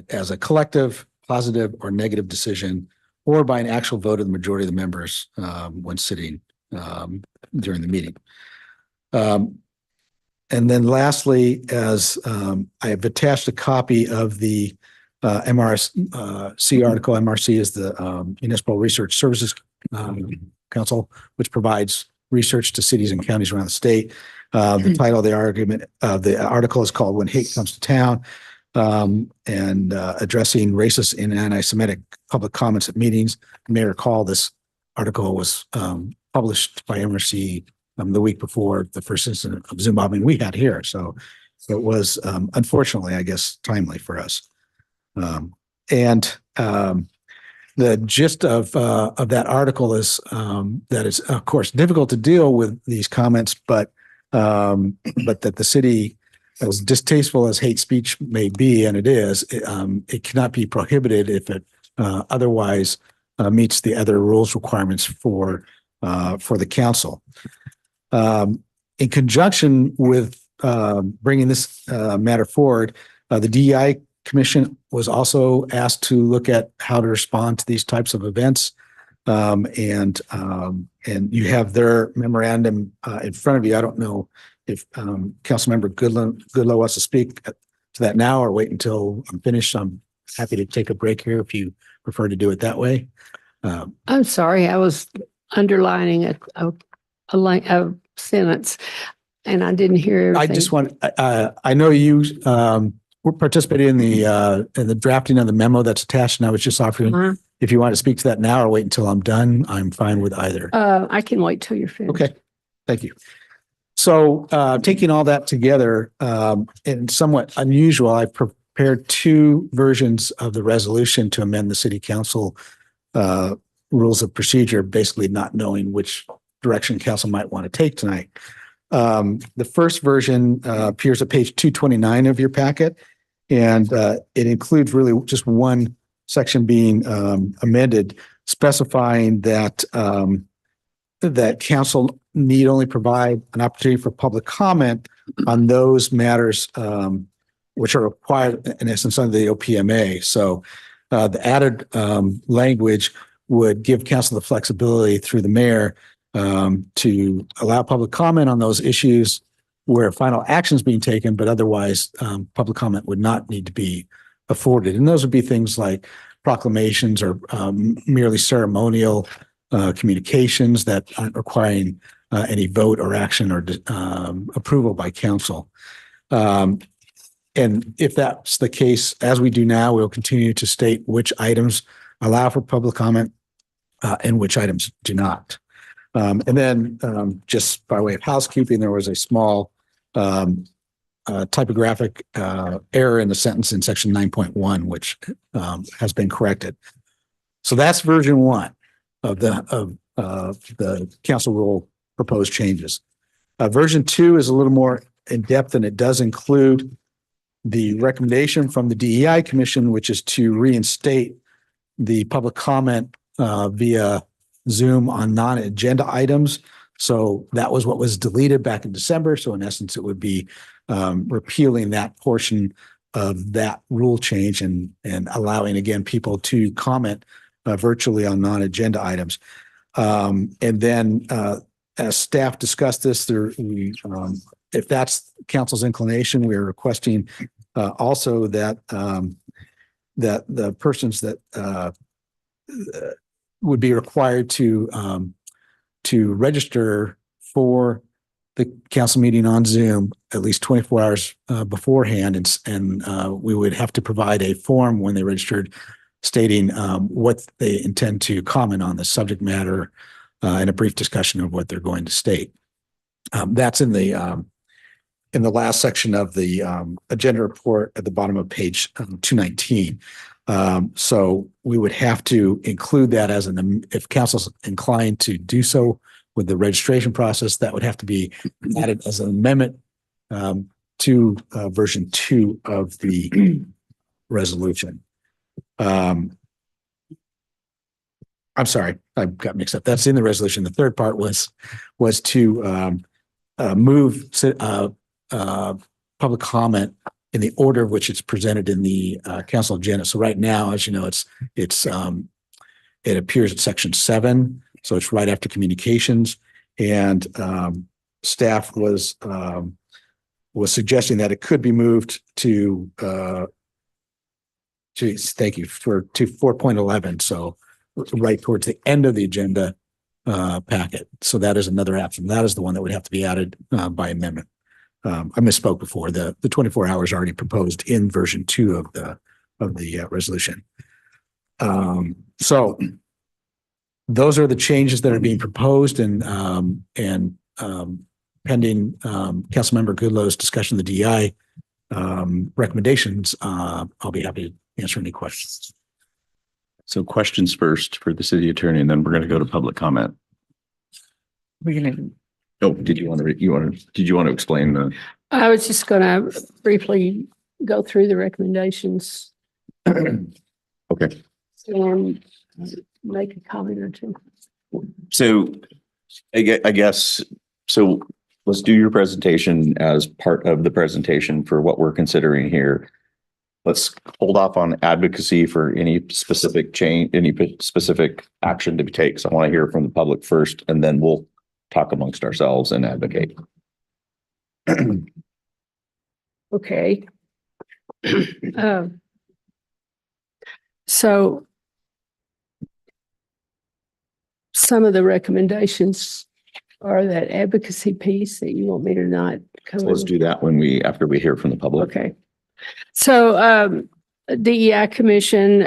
as a collective, positive, or negative decision or by an actual vote of the majority of the members when sitting during the meeting. And then lastly, as I have attached a copy of the MRC article. MRC is the Municipal Research Services Council, which provides research to cities and counties around the state. The title of the article is called "When Hate Comes to Town," and addressing racist and anti-Semitic public comments at meetings. You may recall this article was published by MRC the week before the first incident of Zoom bombing we had here. So it was unfortunately, I guess, timely for us. The gist of that article is that it's of course difficult to deal with these comments, but that the city, as distasteful as hate speech may be, and it is, it cannot be prohibited if it otherwise meets the other rules requirements for the council. In conjunction with bringing this matter forward, the DEI Commission was also asked to look at how to respond to these types of events. And you have their memorandum in front of you. I don't know if Councilmember Goodloe wants to speak to that now or wait until I'm finished. I'm happy to take a break here if you prefer to do it that way. I'm sorry, I was underlining a sentence and I didn't hear everything. I just want, I know you were participating in the drafting of the memo that's attached, and I was just offering, if you want to speak to that now or wait until I'm done, I'm fine with either. I can wait till you're finished. Okay, thank you. So taking all that together, and somewhat unusual, I've prepared two versions of the resolution to amend the city council rules of procedure, basically not knowing which direction council might want to take tonight. The first version appears at page 229 of your packet, and it includes really just one section being amended, specifying that that council need only provide an opportunity for public comment on those matters which are required in essence under the OPMA. So the added language would give council the flexibility through the mayor to allow public comment on those issues where final action is being taken, but otherwise public comment would not need to be afforded. And those would be things like proclamations or merely ceremonial communications that aren't requiring any vote or action or approval by council. And if that's the case, as we do now, we'll continue to state which items allow for public comment and which items do not. And then just by way of housekeeping, there was a small typographic error in the sentence in section 9.1, which has been corrected. So that's version one of the council rule proposed changes. Version two is a little more in depth, and it does include the recommendation from the DEI Commission, which is to reinstate the public comment via Zoom on non-agenda items. So that was what was deleted back in December. So in essence, it would be repealing that portion of that rule change and allowing again people to comment virtually on non-agenda items. And then as staff discussed this, if that's council's inclination, we are requesting also that that the persons that would be required to register for the council meeting on Zoom at least 24 hours beforehand, and we would have to provide a form when they registered stating what they intend to comment on the subject matter and a brief discussion of what they're going to state. That's in the last section of the agenda report at the bottom of page 219. So we would have to include that as if council's inclined to do so with the registration process, that would have to be added as an amendment to version 2 of the resolution. I'm sorry, I got mixed up. That's in the resolution. The third part was to move public comment in the order of which it's presented in the council agenda. So right now, as you know, it's It appears in section 7, so it's right after communications. And staff was suggesting that it could be moved to thank you to 4.11. So right towards the end of the agenda packet. So that is another action. That is the one that would have to be added by amendment. I misspoke before. The 24 hours already proposed in version 2 of the resolution. So those are the changes that are being proposed, and pending Councilmember Goodlow's discussion of the DEI recommendations, I'll be happy to answer any questions. So questions first for the city attorney, and then we're going to go to public comment. We're gonna, Oh, did you want to explain the? I was just going to briefly go through the recommendations Okay. and make a comment or two. So I guess, so let's do your presentation as part of the presentation for what we're considering here. Let's hold off on advocacy for any specific change, any specific action to be taken. So I want to hear from the public first, and then we'll talk amongst ourselves and advocate. Okay. So some of the recommendations are that advocacy piece that you want me to not come. So let's do that after we hear from the public. Okay. So DEI Commission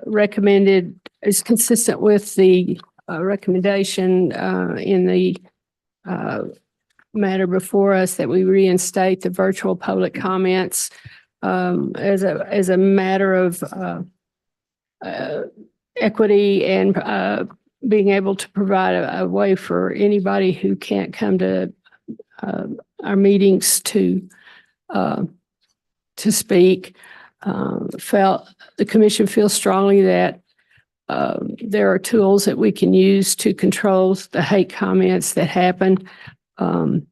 recommended, is consistent with the recommendation in the matter before us, that we reinstate the virtual public comments as a matter of equity and being able to provide a way for anybody who can't come to our meetings to speak. The commission feels strongly that there are tools that we can use to control the hate comments that happen. But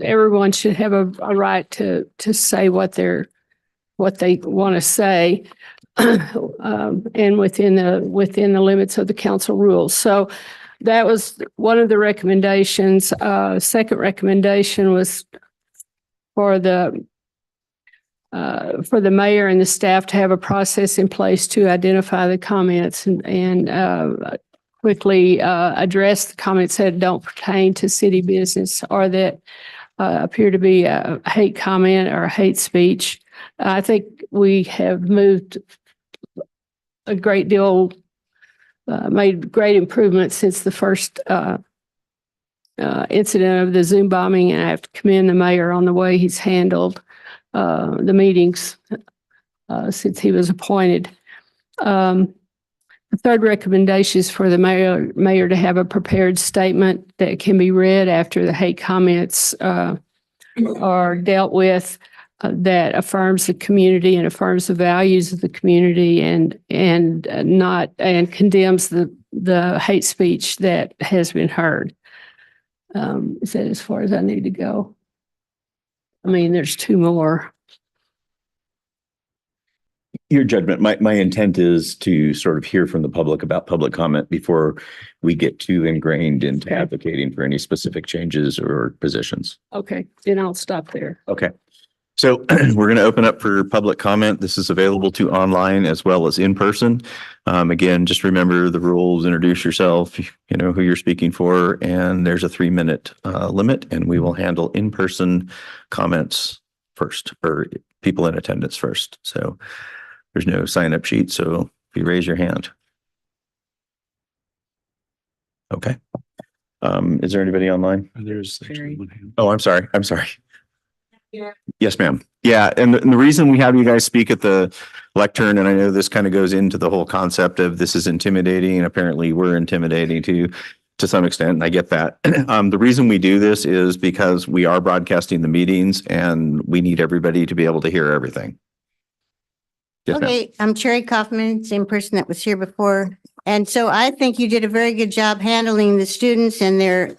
everyone should have a right to say what they want to say, and within the limits of the council rules. So that was one of the recommendations. Second recommendation was for the mayor and the staff to have a process in place to identify the comments and quickly address the comments that don't pertain to city business or that appear to be a hate comment or hate speech. I think we have moved a great deal, made great improvements since the first incident of the Zoom bombing, and I have to commend the mayor on the way he's handled the meetings since he was appointed. The third recommendation is for the mayor to have a prepared statement that can be read after the hate comments are dealt with, that affirms the community and affirms the values of the community and condemns the hate speech that has been heard. Is that as far as I need to go? I mean, there's two more. Your judgment. My intent is to sort of hear from the public about public comment before we get too ingrained into advocating for any specific changes or positions. Okay, then I'll stop there. Okay. So we're going to open up for public comment. This is available to online as well as in person. Again, just remember the rules, introduce yourself, you know who you're speaking for, and there's a 3-minute limit, and we will handle in-person comments first, or people in attendance first. So there's no sign-up sheet, so if you raise your hand. Okay. Is there anybody online? There's Oh, I'm sorry. Yes, ma'am. Yeah, and the reason we have you guys speak at the lectern, and I know this kind of goes into the whole concept of this is intimidating, and apparently we're intimidating to some extent, and I get that. The reason we do this is because we are broadcasting the meetings, and we need everybody to be able to hear everything. Yes, ma'am. Okay, I'm Sherry Kaufman, same person that was here before. And so I think you did a very good job handling the students and their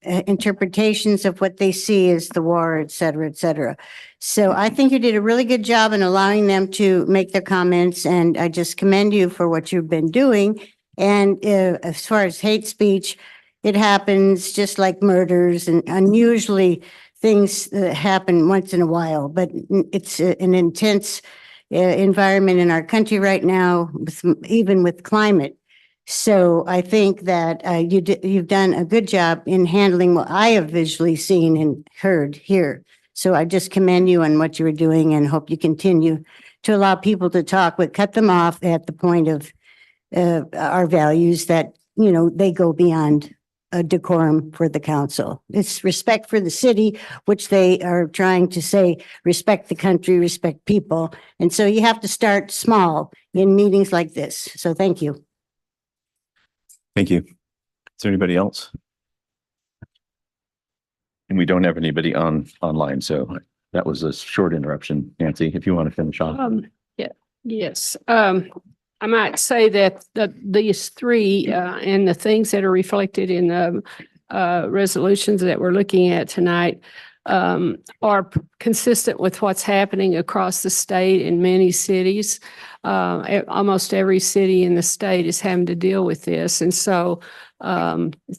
interpretations of what they see as the war, et cetera, et cetera. So I think you did a really good job in allowing them to make their comments, and I just commend you for what you've been doing. And as far as hate speech, it happens just like murders, and unusually things happen once in a while, but it's an intense environment in our country right now, even with climate. So I think that you've done a good job in handling what I have visually seen and heard here. So I just commend you on what you were doing and hope you continue to allow people to talk, but cut them off at the point of our values that, you know, they go beyond a decorum for the council. It's respect for the city, which they are trying to say, respect the country, respect people. And so you have to start small in meetings like this. So thank you. Thank you. Is there anybody else? And we don't have anybody online, so that was a short interruption. Nancy, if you want to finish off. Yes. I might say that these three and the things that are reflected in the resolutions that we're looking at tonight are consistent with what's happening across the state in many cities. Almost every city in the state is having to deal with this. And so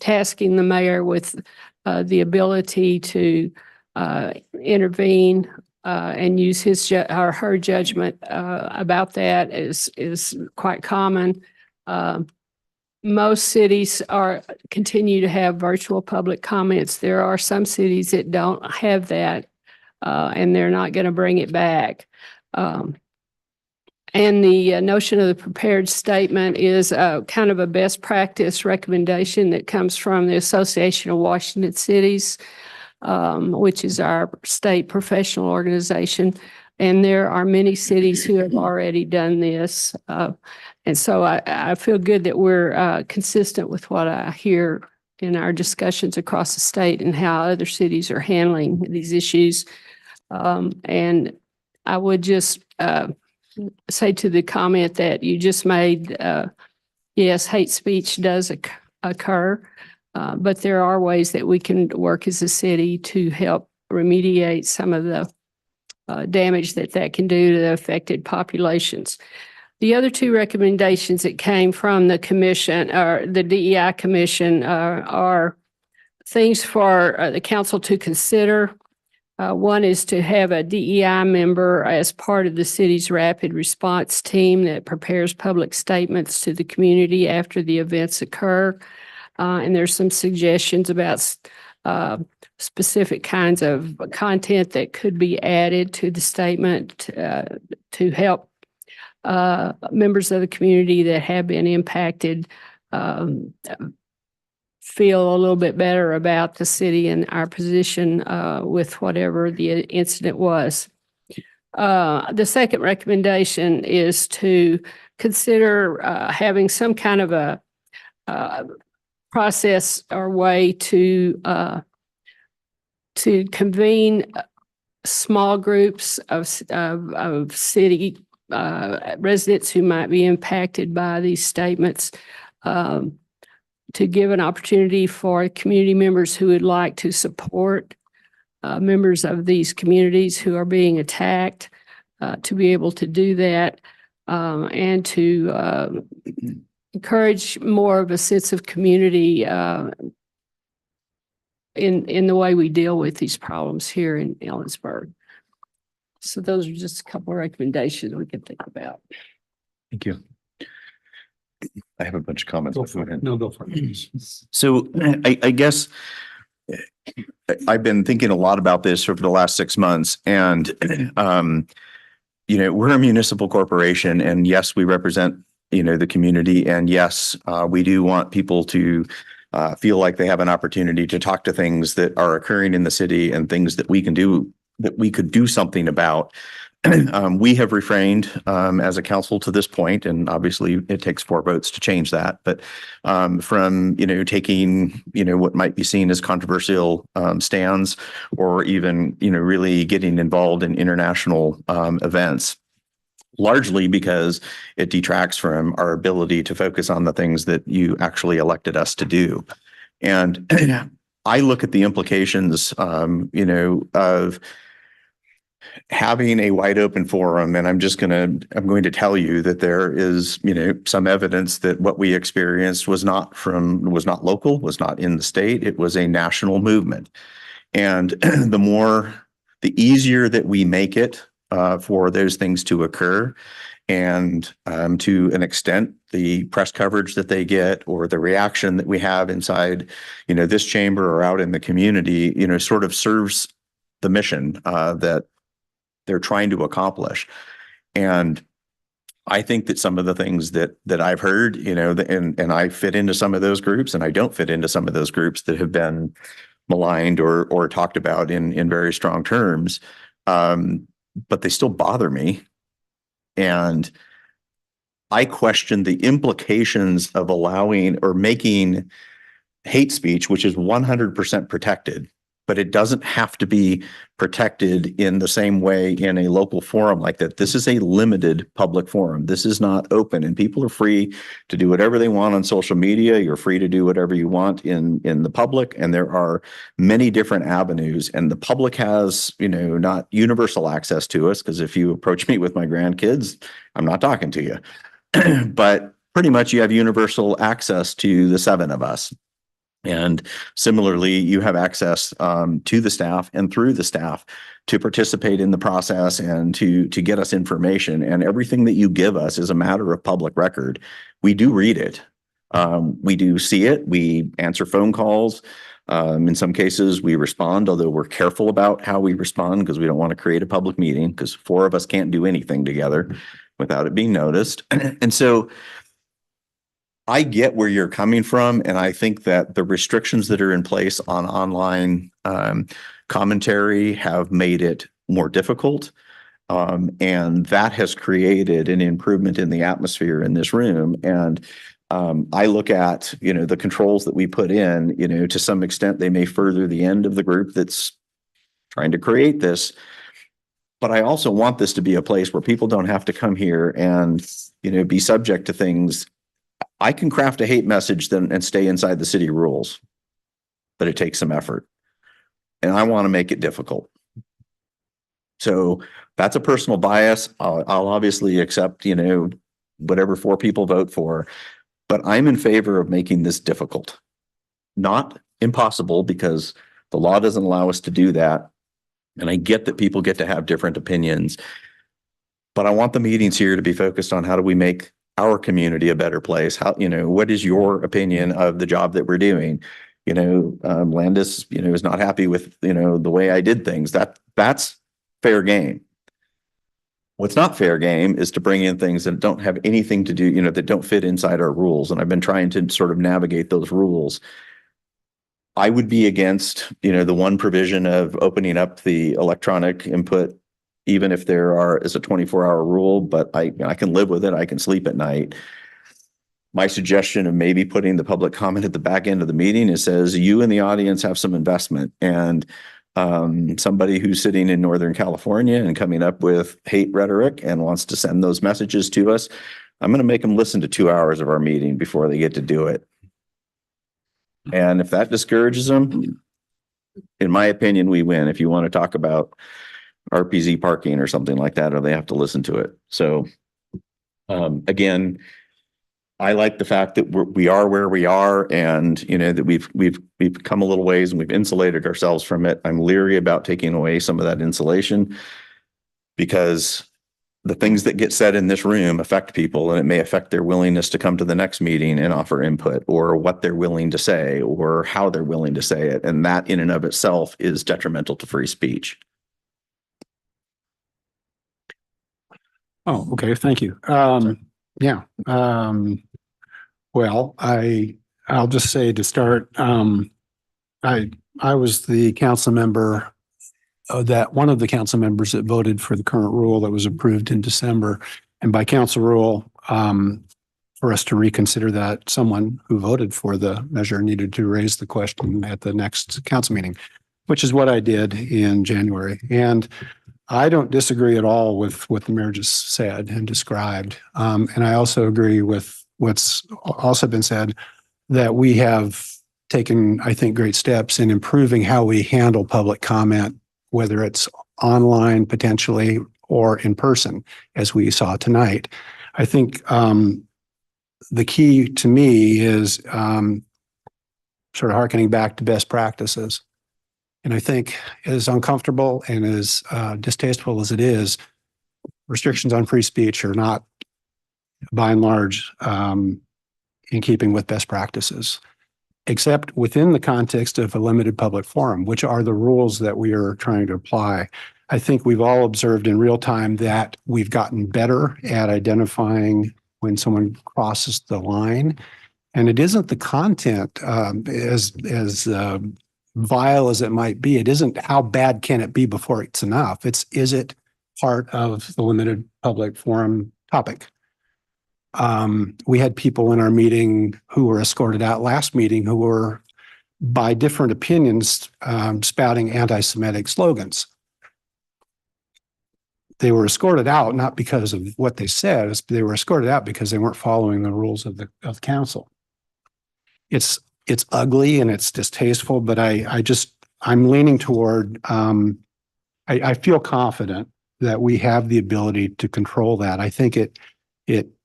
tasking the mayor with the ability to intervene and use his or her judgment about that is quite common. Most cities continue to have virtual public comments. There are some cities that don't have that, and they're not going to bring it back. And the notion of the prepared statement is kind of a best practice recommendation that comes from the Association of Washington Cities, which is our state professional organization. And there are many cities who have already done this. And so I feel good that we're consistent with what I hear in our discussions across the state and how other cities are handling these issues. And I would just say to the comment that you just made, yes, hate speech does occur. But there are ways that we can work as a city to help remediate some of the damage that can do to the affected populations. The other two recommendations that came from the commission, or the DEI commission, are things for the council to consider. One is to have a DEI member as part of the city's rapid response team that prepares public statements to the community after the events occur. And there's some suggestions about specific kinds of content that could be added to the statement to help members of the community that have been impacted feel a little bit better about the city and our position with whatever the incident was. The second recommendation is to consider having some kind of a process or way to convene small groups of city residents who might be impacted by these statements, to give an opportunity for community members who would like to support members of these communities who are being attacked to be able to do that, and to encourage more of a sense of community in the way we deal with these problems here in Ellensburg. So those are just a couple of recommendations we can think about. Thank you. I have a bunch of comments. Go for it. No, go for it. So I guess I've been thinking a lot about this over the last 6 months, and you know, we're a municipal corporation, and yes, we represent, you know, the community, and yes, we do want people to feel like they have an opportunity to talk to things that are occurring in the city and things that we can do, that we could do something about. We have refrained as a council to this point, and obviously it takes 4 votes to change that, but from, you know, taking, you know, what might be seen as controversial stands, or even, you know, really getting involved in international events. largely because it detracts from our ability to focus on the things that you actually elected us to do. And I look at the implications, of having a wide open forum, and I'm going to tell you that there is, some evidence that what we experienced was not local, was not in the state. It was a national movement. And the easier that we make it for those things to occur, and to an extent, the press coverage that they get or the reaction that we have inside, this chamber or out in the community, sort of serves the mission that they're trying to accomplish. And I think that some of the things that I've heard, and I fit into some of those groups, and I don't fit into some of those groups that have been maligned or talked about in very strong terms, but they still bother me. And I question the implications of allowing or making hate speech, which is 100% protected, but it doesn't have to be protected in the same way in a local forum like that. This is a limited public forum. This is not open, and people are free to do whatever they want on social media. You're free to do whatever you want in the public, and there are many different avenues, and the public has, not universal access to us, because if you approach me with my grandkids, I'm not talking to you. But pretty much you have universal access to the 7 of us. And similarly, you have access to the staff and through the staff to participate in the process and to get us information. And everything that you give us is a matter of public record. We do read it. We do see it. We answer phone calls. In some cases, we respond, although we're careful about how we respond because we don't want to create a public meeting, because 4 of us can't do anything together without it being noticed. And so I get where you're coming from, and I think that the restrictions that are in place on online commentary have made it more difficult. And that has created an improvement in the atmosphere in this room. And I look at, the controls that we put in, to some extent, they may further the end of the group that's trying to create this. But I also want this to be a place where people don't have to come here and, be subject to things. I can craft a hate message and stay inside the city rules, but it takes some effort, and I want to make it difficult. So that's a personal bias. I'll obviously accept, whatever 4 people vote for, but I'm in favor of making this difficult, not impossible, because the law doesn't allow us to do that. And I get that people get to have different opinions, but I want the meetings here to be focused on how do we make our community a better place? How, what is your opinion of the job that we're doing? Landis, is not happy with, the way I did things. That's fair game. What's not fair game is to bring in things that don't have anything to do, that don't fit inside our rules. And I've been trying to sort of navigate those rules. I would be against, the one provision of opening up the electronic input, even if is a 24-hour rule, but I can live with it. I can sleep at night. My suggestion of maybe putting the public comment at the back end of the meeting, it says you in the audience have some investment, and somebody who's sitting in Northern California and coming up with hate rhetoric and wants to send those messages to us, I'm going to make them listen to 2 hours of our meeting before they get to do it. And if that discourages them, in my opinion, we win. If you want to talk about RPZ parking or something like that, or they have to listen to it. So again, I like the fact that we are where we are, and that we've come a little ways and we've insulated ourselves from it. I'm leery about taking away some of that insulation, because the things that get said in this room affect people, and it may affect their willingness to come to the next meeting and offer input, or what they're willing to say, or how they're willing to say it. And that in and of itself is detrimental to free speech. Oh, okay. Thank you. Yeah. Well, I'll just say to start, I was the council member one of the council members that voted for the current rule that was approved in December. And by council rule, for us to reconsider that, someone who voted for the measure needed to raise the question at the next council meeting, which is what I did in January. And I don't disagree at all with what the mayor just said and described. And I also agree with what's also been said, that we have taken, I think, great steps in improving how we handle public comment, whether it's online potentially or in person, as we saw tonight. I think the key to me is sort of hearkening back to best practices. And I think as uncomfortable and as distasteful as it is, restrictions on free speech are not, by and large, in keeping with best practices, except within the context of a limited public forum, which are the rules that we are trying to apply. I think we've all observed in real time that we've gotten better at identifying when someone crosses the line. And it isn't the content, as vile as it might be. It isn't how bad can it be before it's enough. It's, is it part of the limited public forum topic? We had people in our meeting who were escorted out last meeting who were, by different opinions, spouting anti-Semitic slogans. They were escorted out not because of what they said, they were escorted out because they weren't following the rules of the council. It's ugly and it's distasteful, but I'm leaning toward, I feel confident that we have the ability to control that. I think it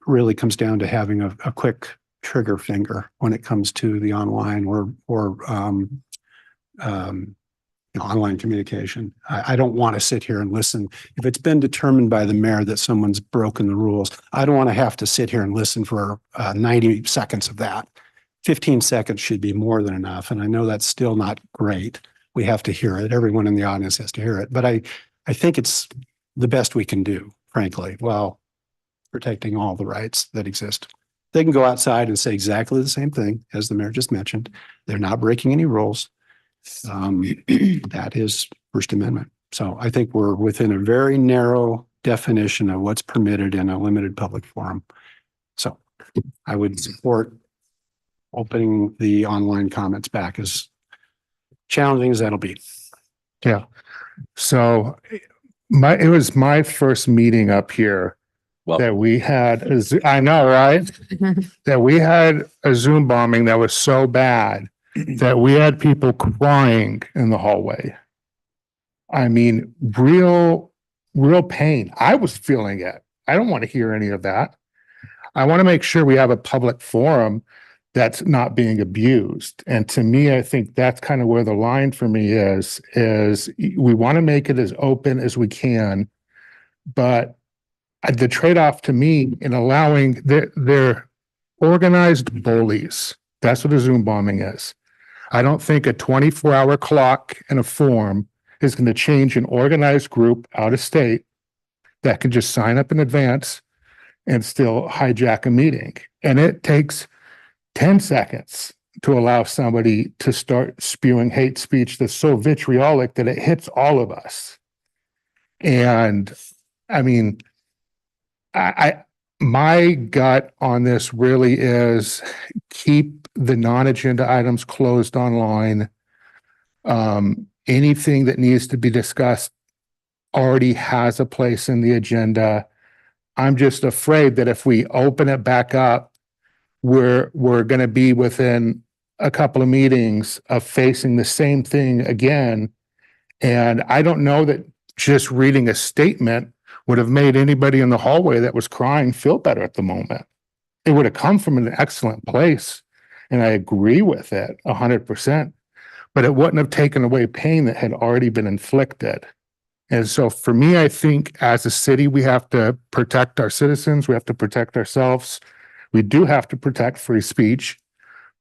really comes down to having a quick trigger finger when it comes to the online or online communication. I don't want to sit here and listen. If it's been determined by the mayor that someone's broken the rules, I don't want to have to sit here and listen for 90 seconds of that. 15 seconds should be more than enough. And I know that's still not great. We have to hear it. Everyone in the audience has to hear it. But I think it's the best we can do, frankly, while protecting all the rights that exist. They can go outside and say exactly the same thing as the mayor just mentioned. They're not breaking any rules. That is First Amendment. So I think we're within a very narrow definition of what's permitted in a limited public forum. So I would support opening the online comments back, as challenging as that'll be. Yeah. So it was my first meeting up here that we had, I know, right? That we had a Zoom bombing that was so bad that we had people crying in the hallway. I mean, real pain. I was feeling it. I don't want to hear any of that. I want to make sure we have a public forum that's not being abused. And to me, I think that's kind of where the line for me is we want to make it as open as we can, but the trade-off to me in allowing their organized bullies, that's what a Zoom bombing is. I don't think a 24-hour clock in a forum is going to change an organized group out of state that can just sign up in advance and still hijack a meeting. And it takes 10 seconds to allow somebody to start spewing hate speech that's so vitriolic that it hits all of us. And I mean, my gut on this really is keep the non-agenda items closed online. Anything that needs to be discussed already has a place in the agenda. I'm just afraid that if we open it back up, we're going to be within a couple of meetings of facing the same thing again. And I don't know that just reading a statement would have made anybody in the hallway that was crying feel better at the moment. It would have come from an excellent place. And I agree with it 100%, but it wouldn't have taken away pain that had already been inflicted. And so for me, I think as a city, we have to protect our citizens. We have to protect ourselves. We do have to protect free speech,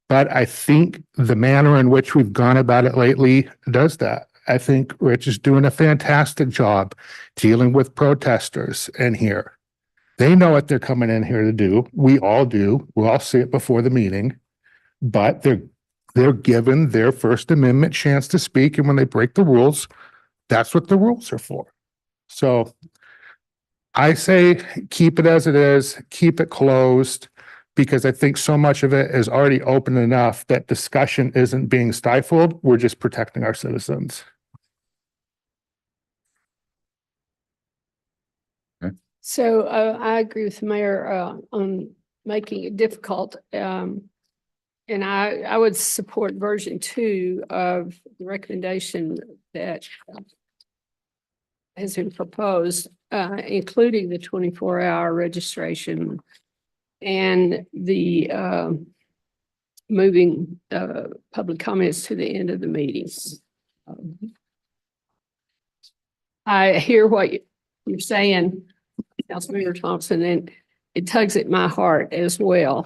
but I think the manner in which we've gone about it lately does that. I think Rich is doing a fantastic job dealing with protesters in here. They know what they're coming in here to do. We all do. We all see it before the meeting, but they're given their First Amendment chance to speak. And when they break the rules, that's what the rules are for. So I say keep it as it is, keep it closed, because I think so much of it is already open enough that discussion isn't being stifled. We're just protecting our citizens. So I agree with the mayor on making it difficult. And I would support version 2 of the recommendation that has been proposed, including the 24-hour registration and the moving public comments to the end of the meetings. I hear what you're saying, Councilmember Thompson, and it tugs at my heart as well.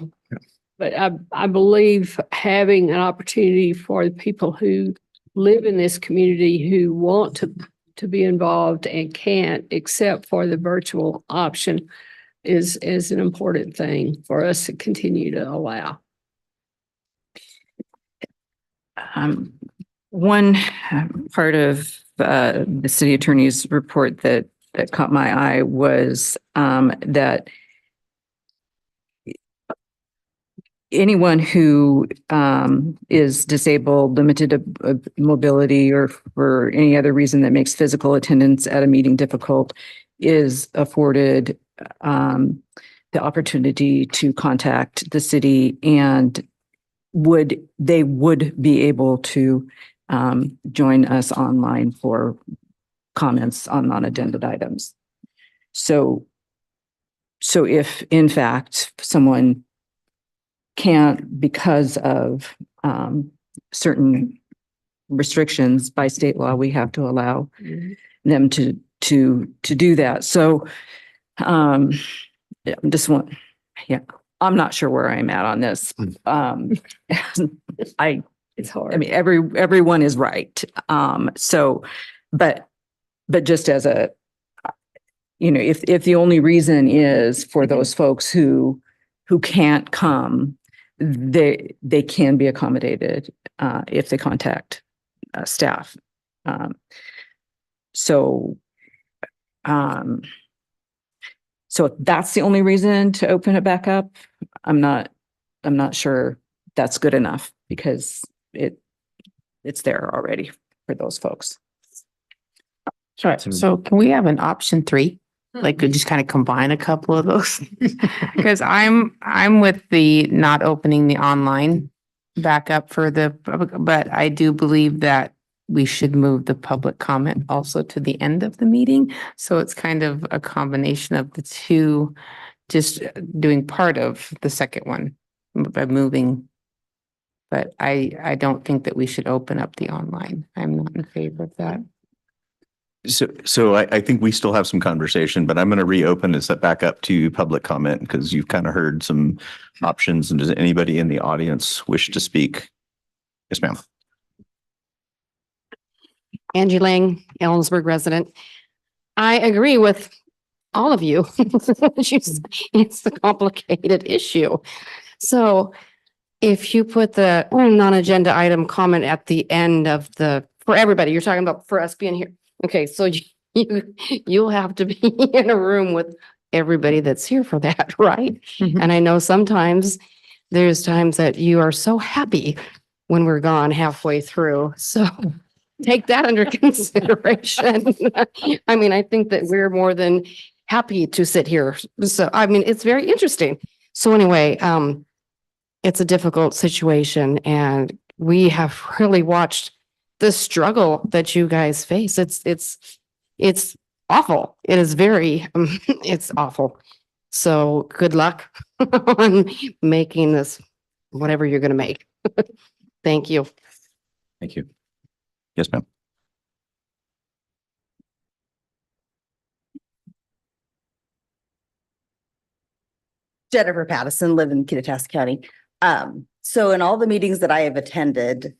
But I believe having an opportunity for the people who live in this community who want to be involved and can't, except for the virtual option, is an important thing for us to continue to allow. One part of the city attorney's report that caught my eye was that anyone who is disabled, limited mobility, or for any other reason that makes physical attendance at a meeting difficult is afforded the opportunity to contact the city, and they would be able to join us online for comments on non-agenda items. So if in fact someone can't, because of certain restrictions by state law, we have to allow them to do that. So I'm not sure where I'm at on this. It's hard. I mean, everyone is right. But just as a, if the only reason is for those folks who can't come, they can be accommodated if they contact staff. So if that's the only reason to open it back up, I'm not sure that's good enough, because it's there already for those folks. Sure. So can we have an option 3? Like, could just kind of combine a couple of those? Because I'm with the not opening the online back up for the public, but I do believe that we should move the public comment also to the end of the meeting. So it's kind of a combination of the two, just doing part of the second one by moving. But I don't think that we should open up the online. I'm not in favor of that. So I think we still have some conversation, but I'm going to reopen and set back up to public comment, because you've kind of heard some options. And does anybody in the audience wish to speak? Yes, ma'am. Angie Lang, Ellensburg resident. I agree with all of you. It's a complicated issue. So if you put the non-agenda item comment at the end of for everybody, you're talking about for us being here. Okay, so you'll have to be in a room with everybody that's here for that, right? Mm-hmm. And I know sometimes there's times that you are so happy when we're gone halfway through. So take that under consideration. I mean, I think that we're more than happy to sit here. So, I mean, it's very interesting. So anyway, it's a difficult situation, and we have really watched the struggle that you guys face. It's awful. It is very, it's awful. So good luck on making this, whatever you're going to make. Thank you. Thank you. Yes, ma'am. Jennifer Pattison, live in Kittitas County. So in all the meetings that I have attended,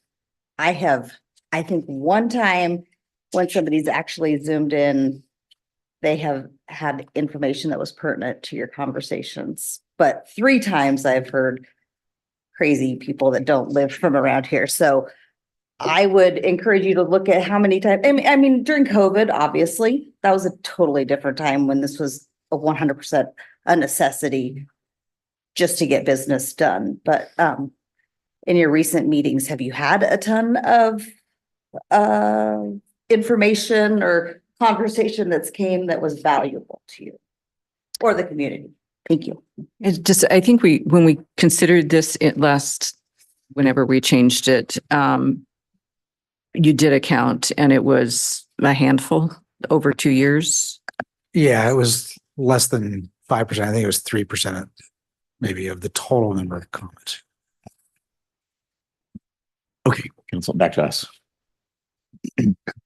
I think one time when somebody's actually zoomed in, they have had information that was pertinent to your conversations. But 3 times I've heard crazy people that don't live from around here. So I would encourage you to look at how many times, I mean, during COVID, obviously, that was a totally different time when this was a 100% a necessity just to get business done. But in your recent meetings, have you had a ton of information or conversation that was valuable to you? or the community. Thank you. It's just, I think when we considered this whenever we changed it, you did a count and it was a handful over 2 years. Yeah, it was less than 5%. I think it was 3% maybe of the total number of comments. Okay, council, back to us.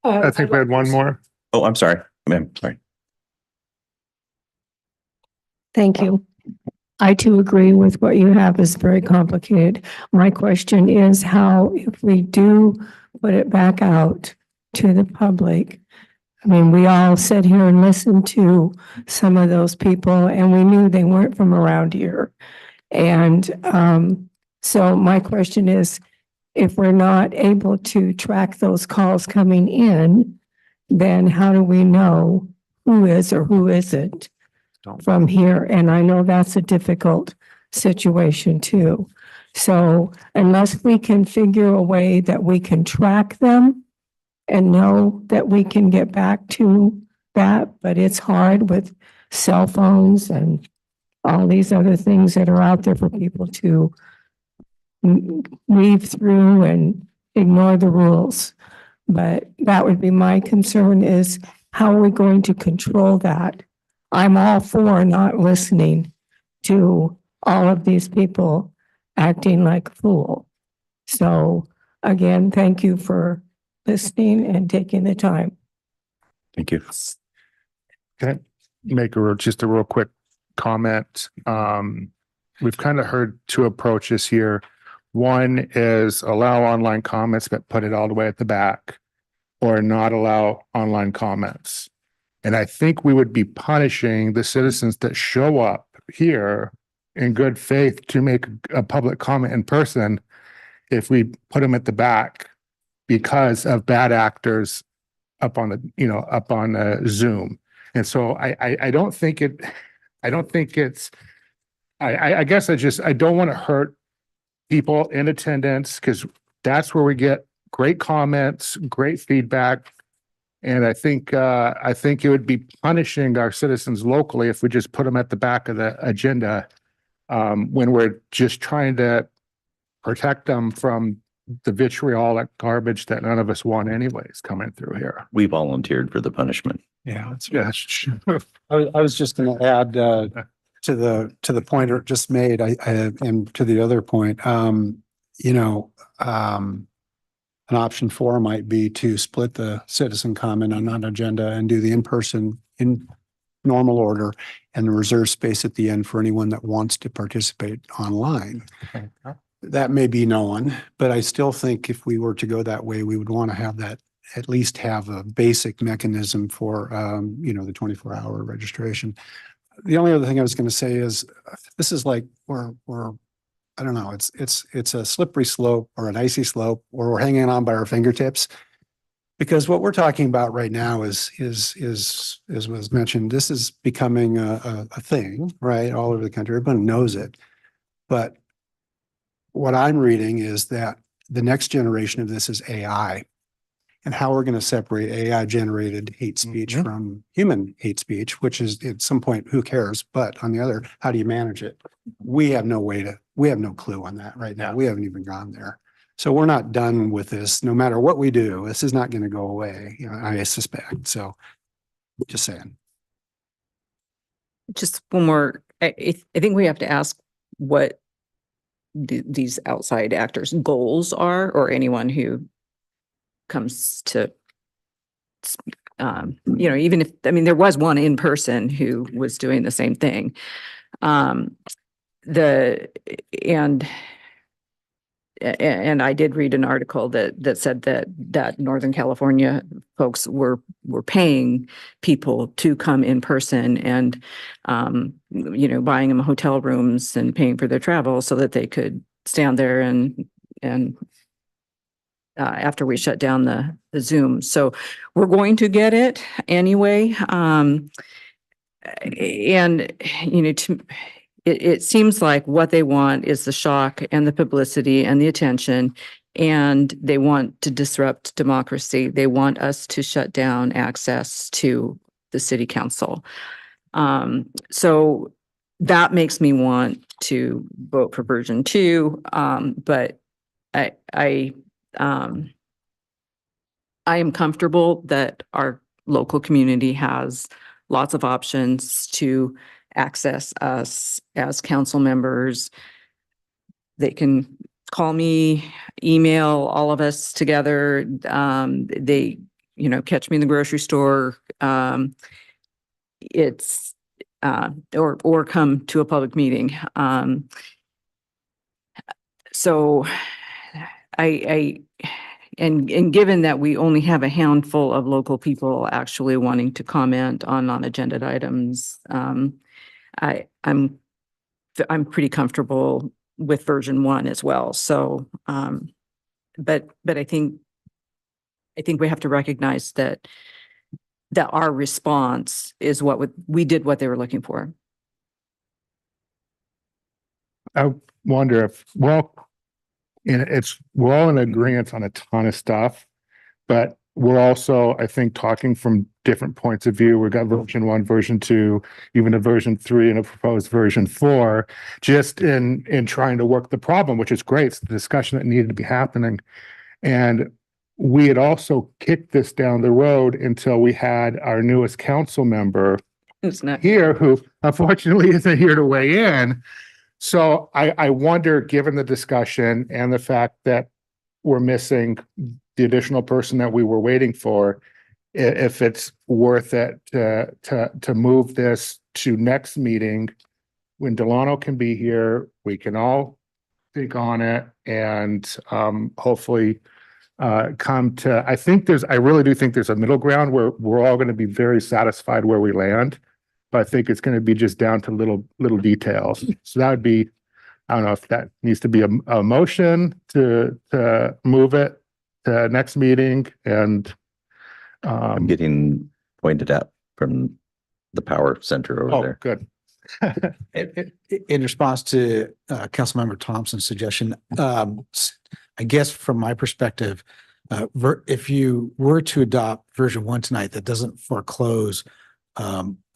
I think we had one more. Oh, I'm sorry, ma'am, sorry. Thank you. I too agree with what you have is very complicated. My question is how, if we do put it back out to the public, I mean, we all sit here and listen to some of those people and we knew they weren't from around here. And so my question is, if we're not able to track those calls coming in, then how do we know who is or who isn't from here? And I know that's a difficult situation too. So unless we can figure a way that we can track them and know that we can get back to that, but it's hard with cell phones and all these other things that are out there for people to weave through and ignore the rules. But that would be my concern, is how are we going to control that? I'm all for not listening to all of these people acting like a fool. So again, thank you for listening and taking the time. Thank you. Can I make just a real quick comment? We've kind of heard two approaches here. One is allow online comments, but put it all the way at the back, or not allow online comments. And I think we would be punishing the citizens that show up here in good faith to make a public comment in person if we put them at the back because of bad actors up on the Zoom. And so I don't think it's, I guess I don't want to hurt people in attendance, because that's where we get great comments, great feedback. And I think it would be punishing our citizens locally if we just put them at the back of the agenda when we're just trying to protect them from the vitriolic garbage that none of us want anyways coming through here. We volunteered for the punishment. Yeah, I was just going to add to the point just made, and to the other point, an option 4 might be to split the citizen comment on that agenda and do the in-person in normal order and the reserve space at the end for anyone that wants to participate online. Okay. That may be known, but I still think if we were to go that way, we would want to have that, at least have a basic mechanism for, the 24-hour registration. The only other thing I was going to say is this is like we're I don't know, it's a slippery slope or an icy slope, or we're hanging on by our fingertips, because what we're talking about right now is as was mentioned, this is becoming a thing, right, all over the country. Everyone knows it, but what I'm reading is that the next generation of this is AI, and how we're going to separate AI generated hate speech from human hate speech, which is at some point, who cares? But on the other, how do you manage it? We have no clue on that right now. We haven't even gone there. So we're not done with this. No matter what we do, this is not going to go away, I suspect. So just saying. Just one more, I think we have to ask what these outside actors' goals are, or anyone who comes to, even if, there was one in person who was doing the same thing. And I did read an article that said that Northern California folks were paying people to come in person and, buying them hotel rooms and paying for their travel so that they could stand there and after we shut down the Zoom. So we're going to get it anyway. It seems like what they want is the shock and the publicity and the attention, and they want to disrupt democracy. They want us to shut down access to the city council. So that makes me want to vote for version 2. But I am comfortable that our local community has lots of options to access us as council members. They can call me, email all of us together. They, catch me in the grocery store. It's or come to a public meeting. So and given that we only have a handful of local people actually wanting to comment on non-agenda items, I'm pretty comfortable with version 1 as well. So, but I think we have to recognize that our response is we did what they were looking for. I wonder if, we're all in agreement on a ton of stuff, but we're also, I think, talking from different points of view. We've got version 1, version 2, even a version 3 and a proposed version 4, just in trying to work the problem, which is great. It's the discussion that needed to be happening. And we had also kicked this down the road until we had our newest council member here, who unfortunately isn't here to weigh in. So I wonder, given the discussion and the fact that we're missing the additional person that we were waiting for, if it's worth it to move this to next meeting when Delano can be here, we can all think on it and hopefully come to, I really do think there's a middle ground where we're all going to be very satisfied where we land. But I think it's going to be just down to little details. So that would be, I don't know if that needs to be a motion to move it to next meeting. And I'm getting pointed at from the power center over there. Good. In response to Councilmember Thompson's suggestion, I guess from my perspective, if you were to adopt version 1 tonight, that doesn't foreclose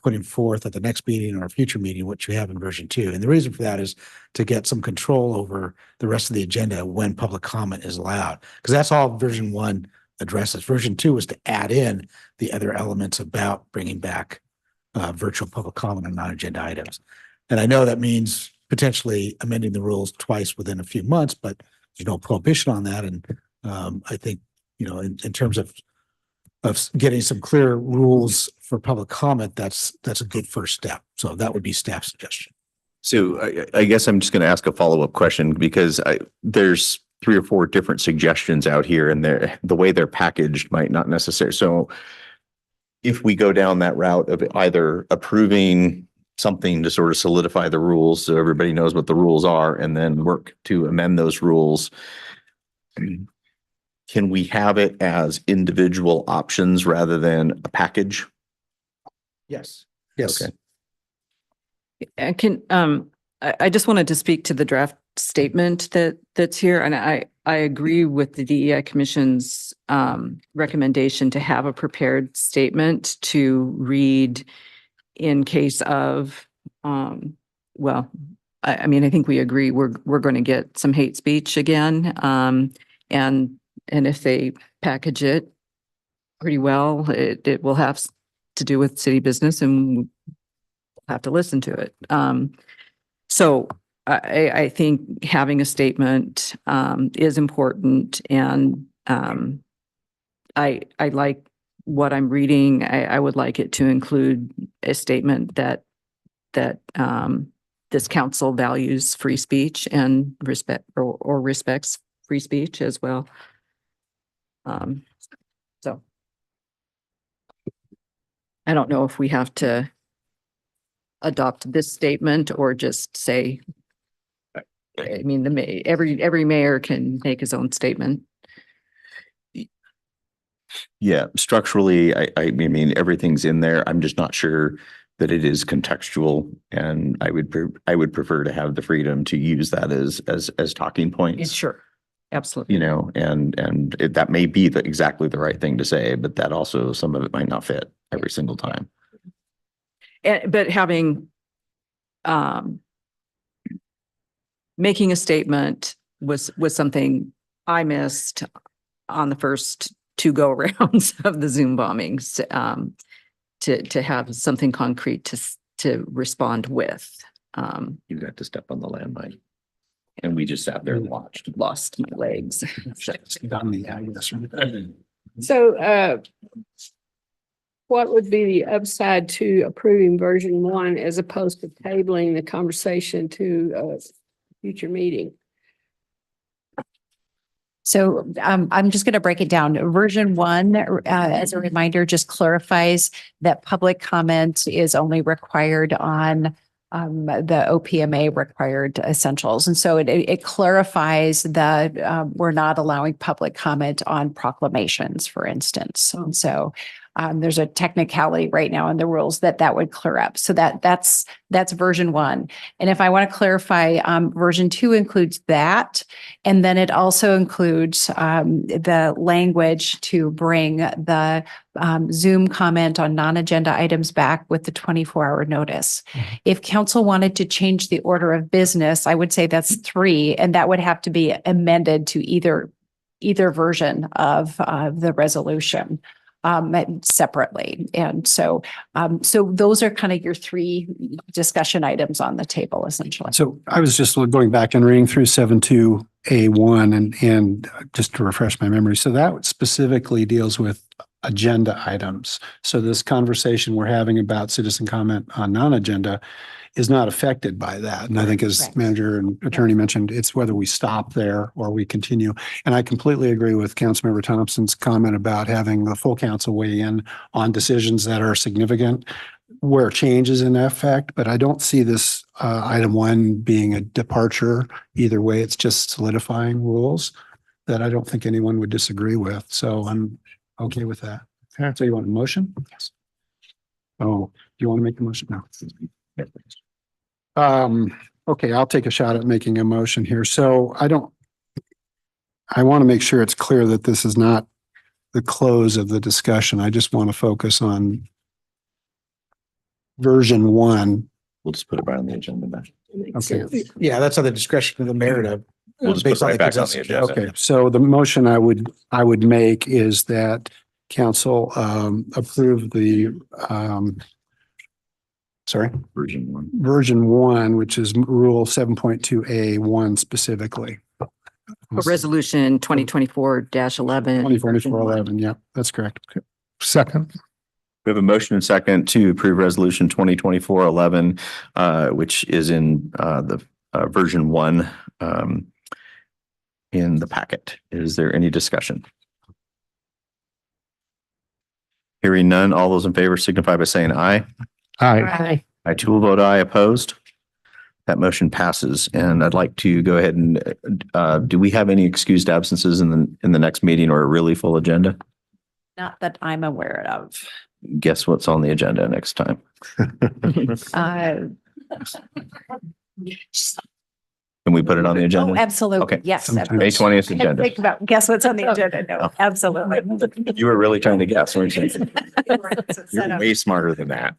putting forth at the next meeting or a future meeting what you have in version 2. And the reason for that is to get some control over the rest of the agenda when public comment is allowed, because that's all version 1 addresses. Version 2 is to add in the other elements about bringing back virtual public comment on non-agenda items. And I know that means potentially amending the rules twice within a few months, but there's no prohibition on that. And I think, in terms of getting some clear rules for public comment, that's a good first step. So that would be staff suggestion. So I guess I'm just going to ask a follow-up question because there's 3 or 4 different suggestions out here and the way they're packaged might not necessarily. So if we go down that route of either approving something to sort of solidify the rules so everybody knows what the rules are and then work to amend those rules, can we have it as individual options rather than a package? Yes. Yes. Okay. I just wanted to speak to the draft statement that's here, and I agree with the DEI Commission's recommendation to have a prepared statement to read in case of, I think we agree we're going to get some hate speech again, and if they package it pretty well, it will have to do with city business, and we'll have to listen to it. So I think having a statement is important, and I like what I'm reading. I would like it to include a statement that this council values free speech and respects free speech as well. So I don't know if we have to adopt this statement or just say, every mayor can make his own statement. Yeah, structurally, I mean, everything's in there. I'm just not sure that it is contextual, and I would prefer to have the freedom to use that as talking points. Sure, absolutely. That may be exactly the right thing to say, but that also, some of it might not fit every single time. but having, making a statement was something I missed on the first two go rounds of the Zoom bombings, to have something concrete to respond with. You got to step on the landmine. And we just sat there and watched. Lost my legs. So, what would be the upside to approving version 1 as opposed to tabling the conversation to a future meeting? So I'm just going to break it down. Version 1, as a reminder, just clarifies that public comment is only required on the OPMA required essentials. And so it clarifies that we're not allowing public comment on proclamations, for instance. And so there's a technicality right now in the rules that would clear up. So that's version 1. And if I want to clarify, version 2 includes that. And then it also includes the language to bring the Zoom comment on non-agenda items back with the 24-hour notice. If council wanted to change the order of business, I would say that's 3, and that would have to be amended to either version of the resolution separately. And so those are kind of your 3 discussion items on the table, essentially. So I was just going back and reading through 7.2A1 and just to refresh my memory. So that specifically deals with agenda items. So this conversation we're having about citizen comment on non-agenda is not affected by that. And I think as Correct. manager and attorney mentioned, it's whether we stop there or we continue. And I completely agree with Councilmember Thompson's comment about having the full council weigh in on decisions that are significant where change is in effect, but I don't see this item 1 being a departure either way. It's just solidifying rules that I don't think anyone would disagree with. So I'm okay with that. So you want a motion? Yes. Oh, do you want to make the motion? No. Okay, I'll take a shot at making a motion here. So I want to make sure it's clear that this is not the close of the discussion. I just want to focus on version 1. We'll just put it right on the agenda back. Okay. Yeah, that's on the discretion of the mayor to. We'll just put it right back on the agenda. Okay, so the motion I would make is that council approve the version 1, which is rule 7.2A1 specifically. Resolution 2024-11. 2024-11, yeah, that's correct. Second. We have a motion and second to approve resolution 2024-11, which is in the version 1 in the packet. Is there any discussion? Hearing none, all those in favor signify by saying aye. Aye. I too will vote aye. Opposed? That motion passes. And I'd like to go ahead and, do we have any excused absences in the next meeting or a really full agenda? Not that I'm aware of. Guess what's on the agenda next time? Can we put it on the agenda? Oh, absolutely. Okay. Yes. May absolutely. 20th I agenda. Think about, guess what's on the agenda? No, absolutely. You were really trying to guess, weren't you? You're way smarter than that.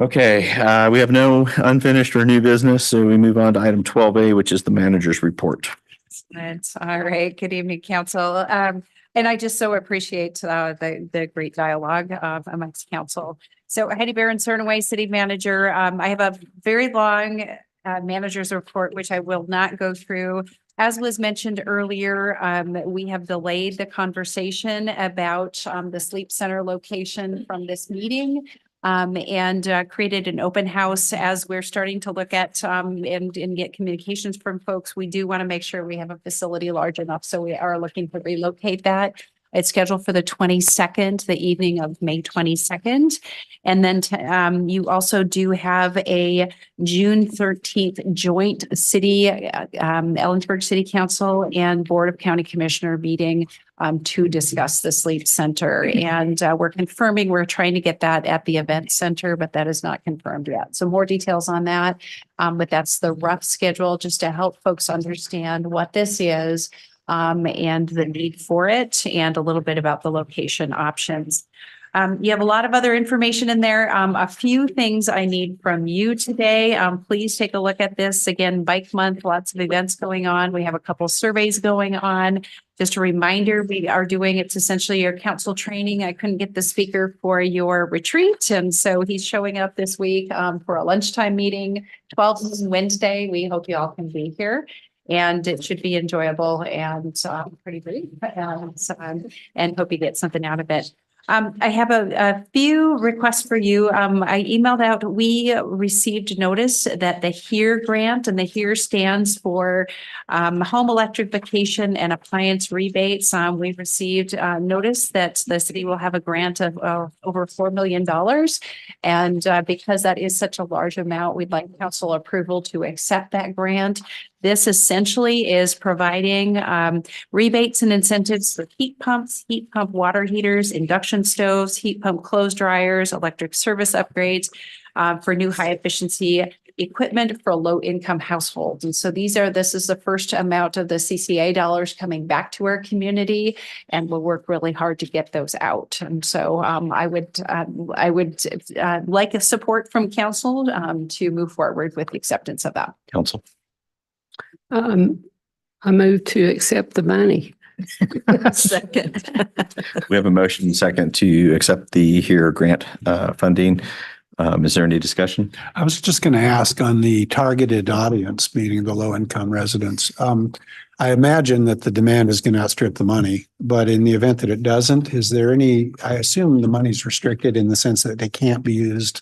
Okay, we have no unfinished or new business, so we move on to item 12A, which is the manager's report. Excellent. All right. Good evening, council. And I just so appreciate the great dialogue amongst council. So Heidi Barron, Cernaway City Manager. I have a very long manager's report, which I will not go through. As was mentioned earlier, we have delayed the conversation about the sleep center location from this meeting. And created an open house as we're starting to look at and get communications from folks. We do want to make sure we have a facility large enough. So we are looking to relocate that. It's scheduled for the 22nd, the evening of May 22nd. And then you also do have a June 13th joint city, Ellensburg City Council and Board of County Commissioner meeting to discuss the sleep center. And we're confirming, we're trying to get that at the event center, but that is not confirmed yet. So more details on that. But that's the rough schedule just to help folks understand what this is and the need for it and a little bit about the location options. You have a lot of other information in there. A few things I need from you today. Please take a look at this. Again, Bike Month, lots of events going on. We have a couple surveys going on. Just a reminder, we are doing, it's essentially your council training. I couldn't get the speaker for your retreat. And so he's showing up this week for a lunchtime meeting, 12 is Wednesday. We hope you all can be here. And it should be enjoyable and pretty brief. And hope you get something out of it. I have a few requests for you. I emailed out, we received notice that the HERE grant, and the HERE stands for home electrification and appliance rebates. We received notice that the city will have a grant of over $4 million. And because that is such a large amount, we'd like council approval to accept that grant. This essentially is providing rebates and incentives for heat pumps, heat pump water heaters, induction stoves, heat pump clothes dryers, electric service upgrades for new high efficiency equipment for low income households. And so this is the first amount of the CCA dollars coming back to our community, and we'll work really hard to get those out. And so I would like a support from council to move forward with the acceptance of that. Council. I move to accept the money. Second. We have a motion and second to accept the HERE grant funding. Is there any discussion? I was just going to ask on the targeted audience, meaning the low-income residents. I imagine that the demand is going to outstrip the money, but in the event that it doesn't, is there any, I assume the money's restricted in the sense that they can't be used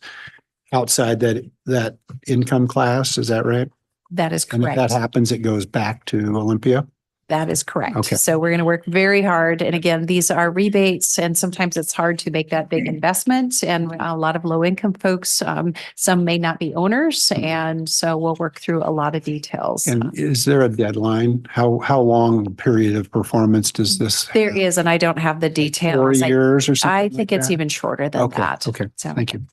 outside that income class. Is that right? That is And if correct. that happens, it goes back to Olympia? That is correct. Okay. So we're going to work very hard. And again, these are rebates, and sometimes it's hard to make that big investment. And a lot of low income folks, some may not be owners. And so we'll work through a lot of details. And is there a deadline? How long a period of performance does this? There is, and I don't have the 4 details. years or something? I think like it's that? even shorter than Okay, that. okay, So, thank you.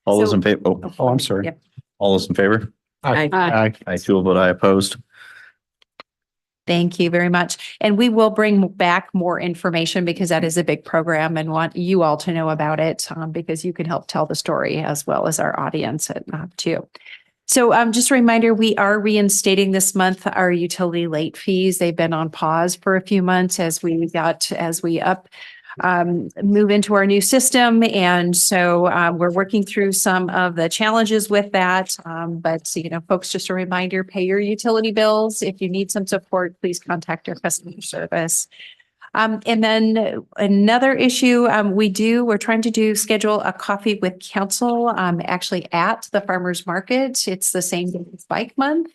All those So- in favor? Oh, I'm sorry. Yep. All those in favor? Aye. Aye. I two will vote aye opposed. Thank you very much. And we will bring back more information because that is a big program and want you all to know about it because you can help tell the story as well as our audience too. So just a reminder, we are reinstating this month our utility late fees. They've been on pause for a few months as we move into our new system. And so we're working through some of the challenges with that. But, folks, just a reminder, pay your utility bills. If you need some support, please contact our customer service. And then another issue we're trying to schedule a coffee with council actually at the farmer's market. It's the same day as Bike Month.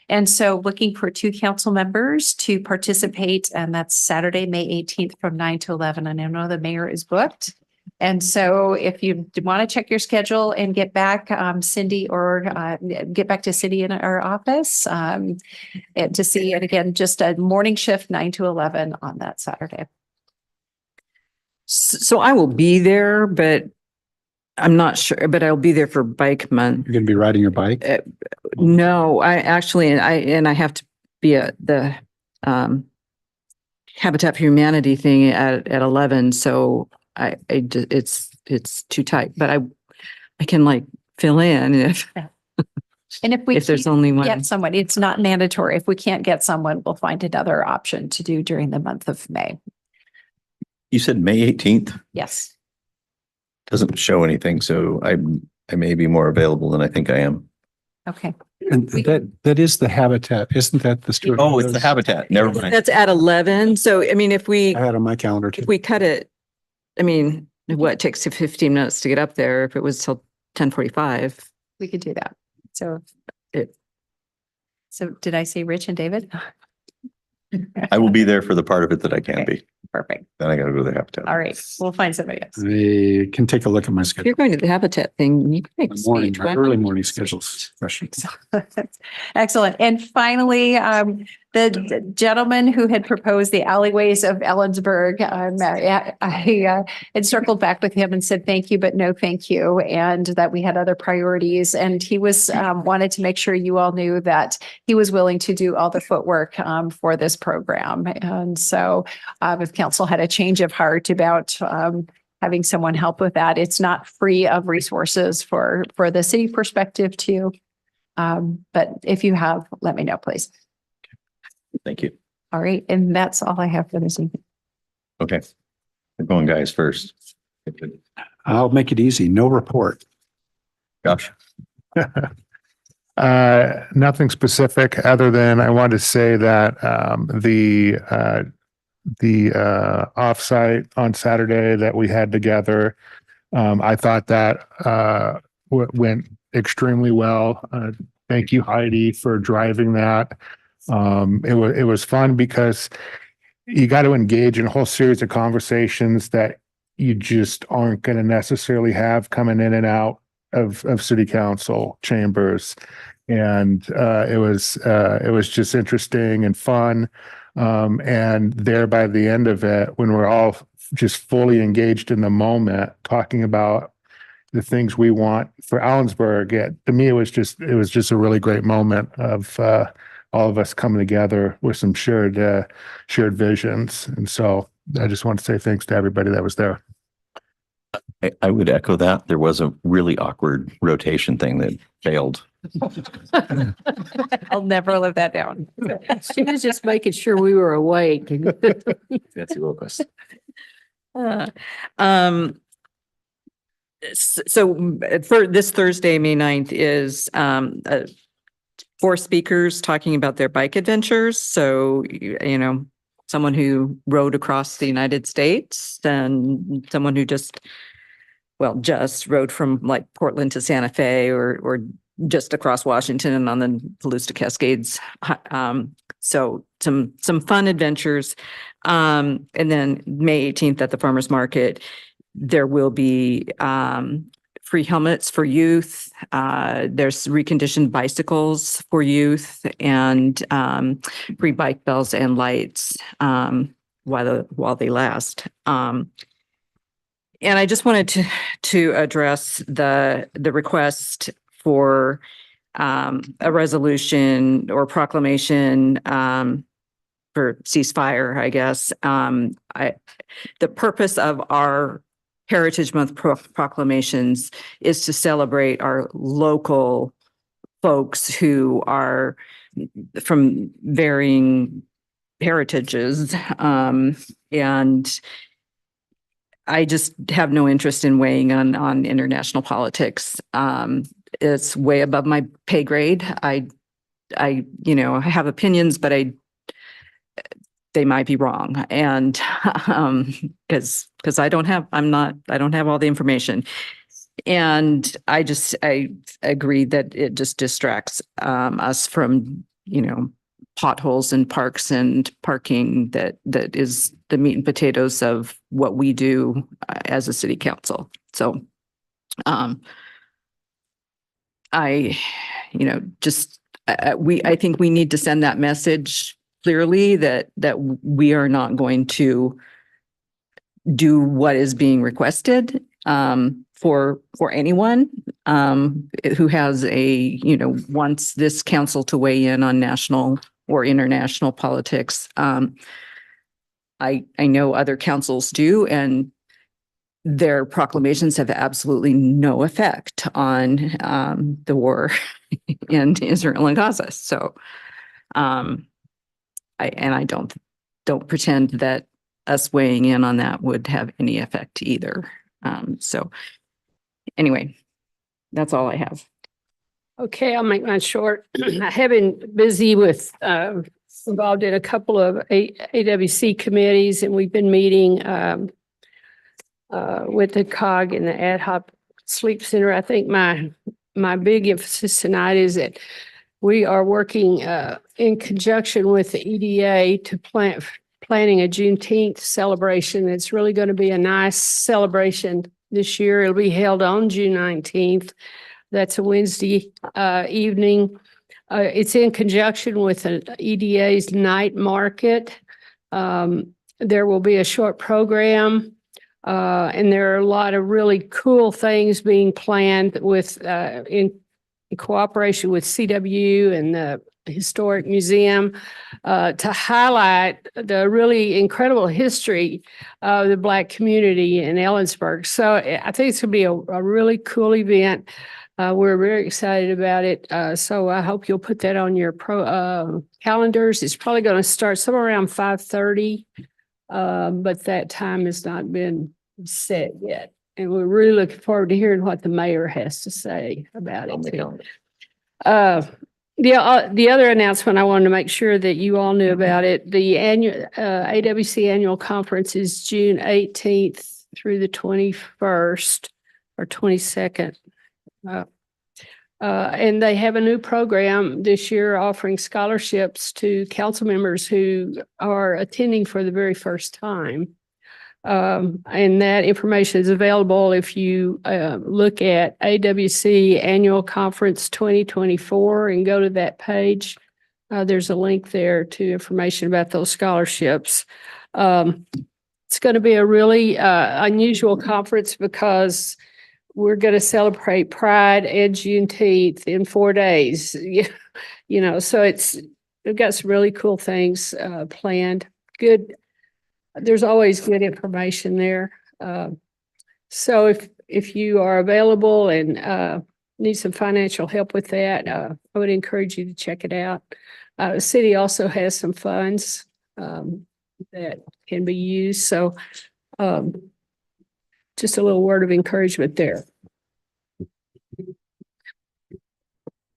And so looking for 2 council members to participate, and that's Saturday, May 18th from 9 to 11. And I know the mayor is booked. And so if you want to check your schedule and get back, Cindy, or get back to Cindy in our office and to see it again, just a morning shift, 9 to 11 on that Saturday. So I will be there, but I'm not sure, but I'll be there for Bike Month. You're going to be riding your bike? No, I have to be at the Habitat for Humanity thing at 11. So it's too tight, but I can fill in if And if we if there's can't only one. get someone, it's not mandatory. If we can't get someone, we'll find another option to do during the month of May. You said May 18th? Yes. Doesn't show anything, so I may be more available than I think I am. Okay. And that is the Habitat, isn't that the? Stuart Oh, it's the Meadows? Habitat. Never mind. That's at 11. So, I mean, if we I had on my calendar too. cut it, I mean, it takes you 15 minutes to get up there. If it was till 10:45. We could do that. So did I say Rich and David? I will be there for the part of it that I can be. Perfect. Then I gotta go to the Habitat. All right. We'll find somebody else. I can take a look at my If schedule. you're going to the Habitat thing, you can make My a morning, speech. my early morning schedules. Excellent. And finally, the gentleman who had proposed the alleyways of Ellensburg, I had circled back with him and said, thank you, but no, thank you. And that we had other priorities. And he was, wanted to make sure you all knew that he was willing to do all the footwork, for this program. And so, if council had a change of heart about, having someone help with that, it's not free of resources for the city perspective too. But if you have, let me know, please. Thank you. All right. And that's all I have for this evening. Okay. We're going guys first. I'll make it easy. No report. Gosh. Nothing specific other than I wanted to say that the offsite on Saturday that we had together, I thought that went extremely well. Thank you, Heidi, for driving that. It was fun because you got to engage in a whole series of conversations that you just aren't going to necessarily have coming in and out of city council chambers. And it was just interesting and fun. And there by the end of it, when we're all just fully engaged in the moment, talking about the things we want for Ellensburg, to me, it was just a really great moment of all of us coming together with some shared visions. And so I just want to say thanks to everybody that was there. I would echo that. There was a really awkward rotation thing that failed. I'll never live that down. She was just making sure we were awake. That's a Lucas. So for this Thursday, May 9th is 4 speakers talking about their bike adventures. So, you know, someone who rode across the United States and someone who just rode from like Portland to Santa Fe or just across Washington and on the Volusia Cascades. So some fun adventures. And then May 18th at the farmer's market, there will be free helmets for youth. There's reconditioned bicycles for youth and free bike bells and lights while they last. And I just wanted to address the request for a resolution or proclamation for ceasefire, I guess. The purpose of our Heritage Month proclamations is to celebrate our local folks who are from varying heritages. And I just have no interest in weighing on international politics. It's way above my pay grade. I have opinions, but they might be wrong. And because I don't have all the information. And I agree that it just distracts us from, potholes and parks and parking that is the meat and potatoes of what we do as a city council. So I think we need to send that message clearly that we are not going to do what is being requested for anyone who has wants this council to weigh in on national or international politics. I know other councils do, and their proclamations have absolutely no effect on the war in Israel and Gaza. So, I don't pretend that us weighing in on that would have any effect either. So anyway, that's all I have. Okay, I'll make mine short. I have been busy with, involved in a couple of AWC committees, and we've been meeting with the COG and the Ad Hoc Sleep Center. I think my big emphasis tonight is that we are working in conjunction with the EDA to planning a Juneteenth celebration. It's really going to be a nice celebration this year. It'll be held on June 19th. That's a Wednesday evening. It's in conjunction with an EDA's night market. There will be a short program. And there are a lot of really cool things being planned with, in cooperation with CW and the Historic Museum, to highlight the really incredible history of the Black community in Ellensburg. So I think it's going to be a really cool event. We're very excited about it. So I hope you'll put that on your calendars. It's probably going to start somewhere around 5:30. But that time has not been set yet. And we're really looking forward to hearing what the mayor has to say about it too. The other announcement, I wanted to make sure that you all knew about it. The annual AWC annual conference is June 18th through the 21st or 22nd. And they have a new program this year offering scholarships to council members who are attending for the very first time. And that information is available if you look at AWC Annual Conference 2024 and go to that page. There's a link there to information about those scholarships. It's going to be a really unusual conference because we're going to celebrate Pride and Juneteenth in 4 days. You know, so we've got some really cool things planned. Good. There's always good information there. So if you are available and need some financial help with that, I would encourage you to check it out. The city also has some funds that can be used. So just a little word of encouragement there.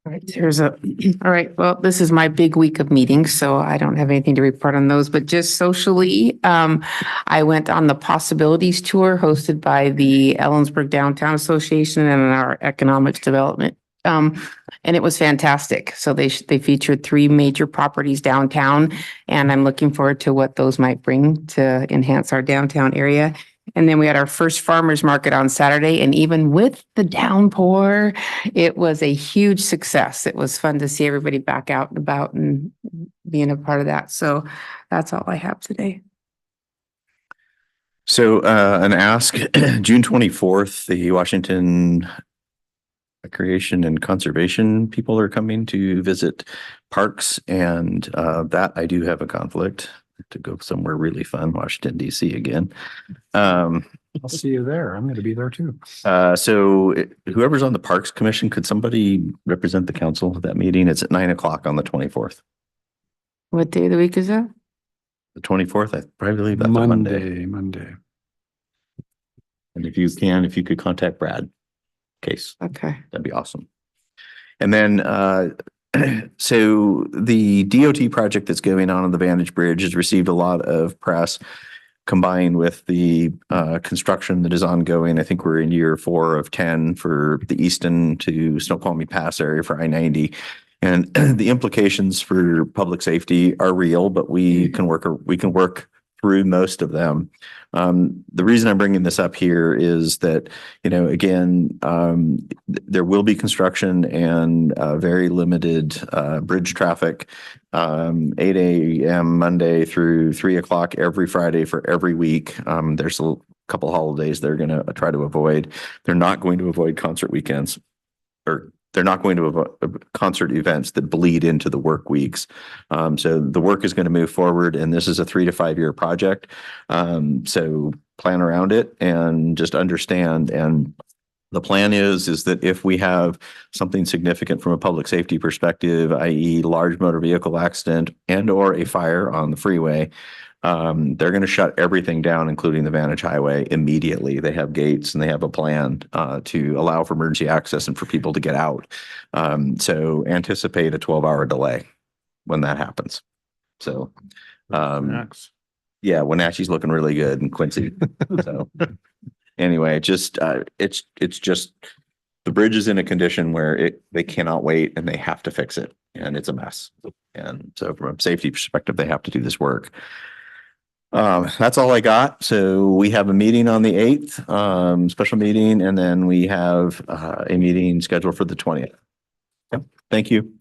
All right. Well, this is my big week of meetings, so I don't have anything to report on those, but just socially, I went on the Possibilities Tour hosted by the Ellensburg Downtown Association and our Economics Development. And it was fantastic. So they featured 3 major properties downtown, and I'm looking forward to what those might bring to enhance our downtown area. And then we had our first farmers market on Saturday, and even with the downpour, it was a huge success. It was fun to see everybody back out and about and being a part of that. So that's all I have today. So an ask, June 24th, the Washington Recreation and Conservation people are coming to visit parks, and that I do have a conflict to go somewhere really fun, Washington, DC again. I'll see you there. I'm going to be there too. So whoever's on the Parks Commission, could somebody represent the council at that meeting? It's at 9:00 on the 24th. What day of the week is that? The 24th, I probably believe that's a Monday. Monday. And if you could contact Brad, case. Okay. That'd be awesome. And then so the DOT project that's going on the Vantage Bridge has received a lot of press combined with the construction that is ongoing. I think we're in year 4 of 10 for the Easton to Snoqualmie Pass area for I-90. And the implications for public safety are real, but we can work through most of them. The reason I'm bringing this up here is that, again, there will be construction and very limited bridge traffic, 8 a.m. Monday through 3 o'clock every Friday for every week. There's a couple holidays they're going to try to avoid. They're not going to avoid concert weekends, or they're not going to avoid concert events that bleed into the work weeks. So the work is going to move forward, and this is a 3 to 5 year project. So plan around it and just understand. And the plan is that if we have something significant from a public safety perspective, i.e. large motor vehicle accident and or a fire on the freeway, they're going to shut everything down, including the Vantage Highway, immediately. They have gates and they have a plan to allow for emergency access and for people to get out. So anticipate a 12-hour delay when that happens. So, yeah, Wenatchee's looking really good, and Quincy. So anyway, it's just the bridge is in a condition where they cannot wait and they have to fix it, and it's a mess. And so from a safety perspective, they have to do this work. That's all I got. So we have a meeting on the 8th, special meeting, and then we have a meeting scheduled for the 20th. Yep. Thank you.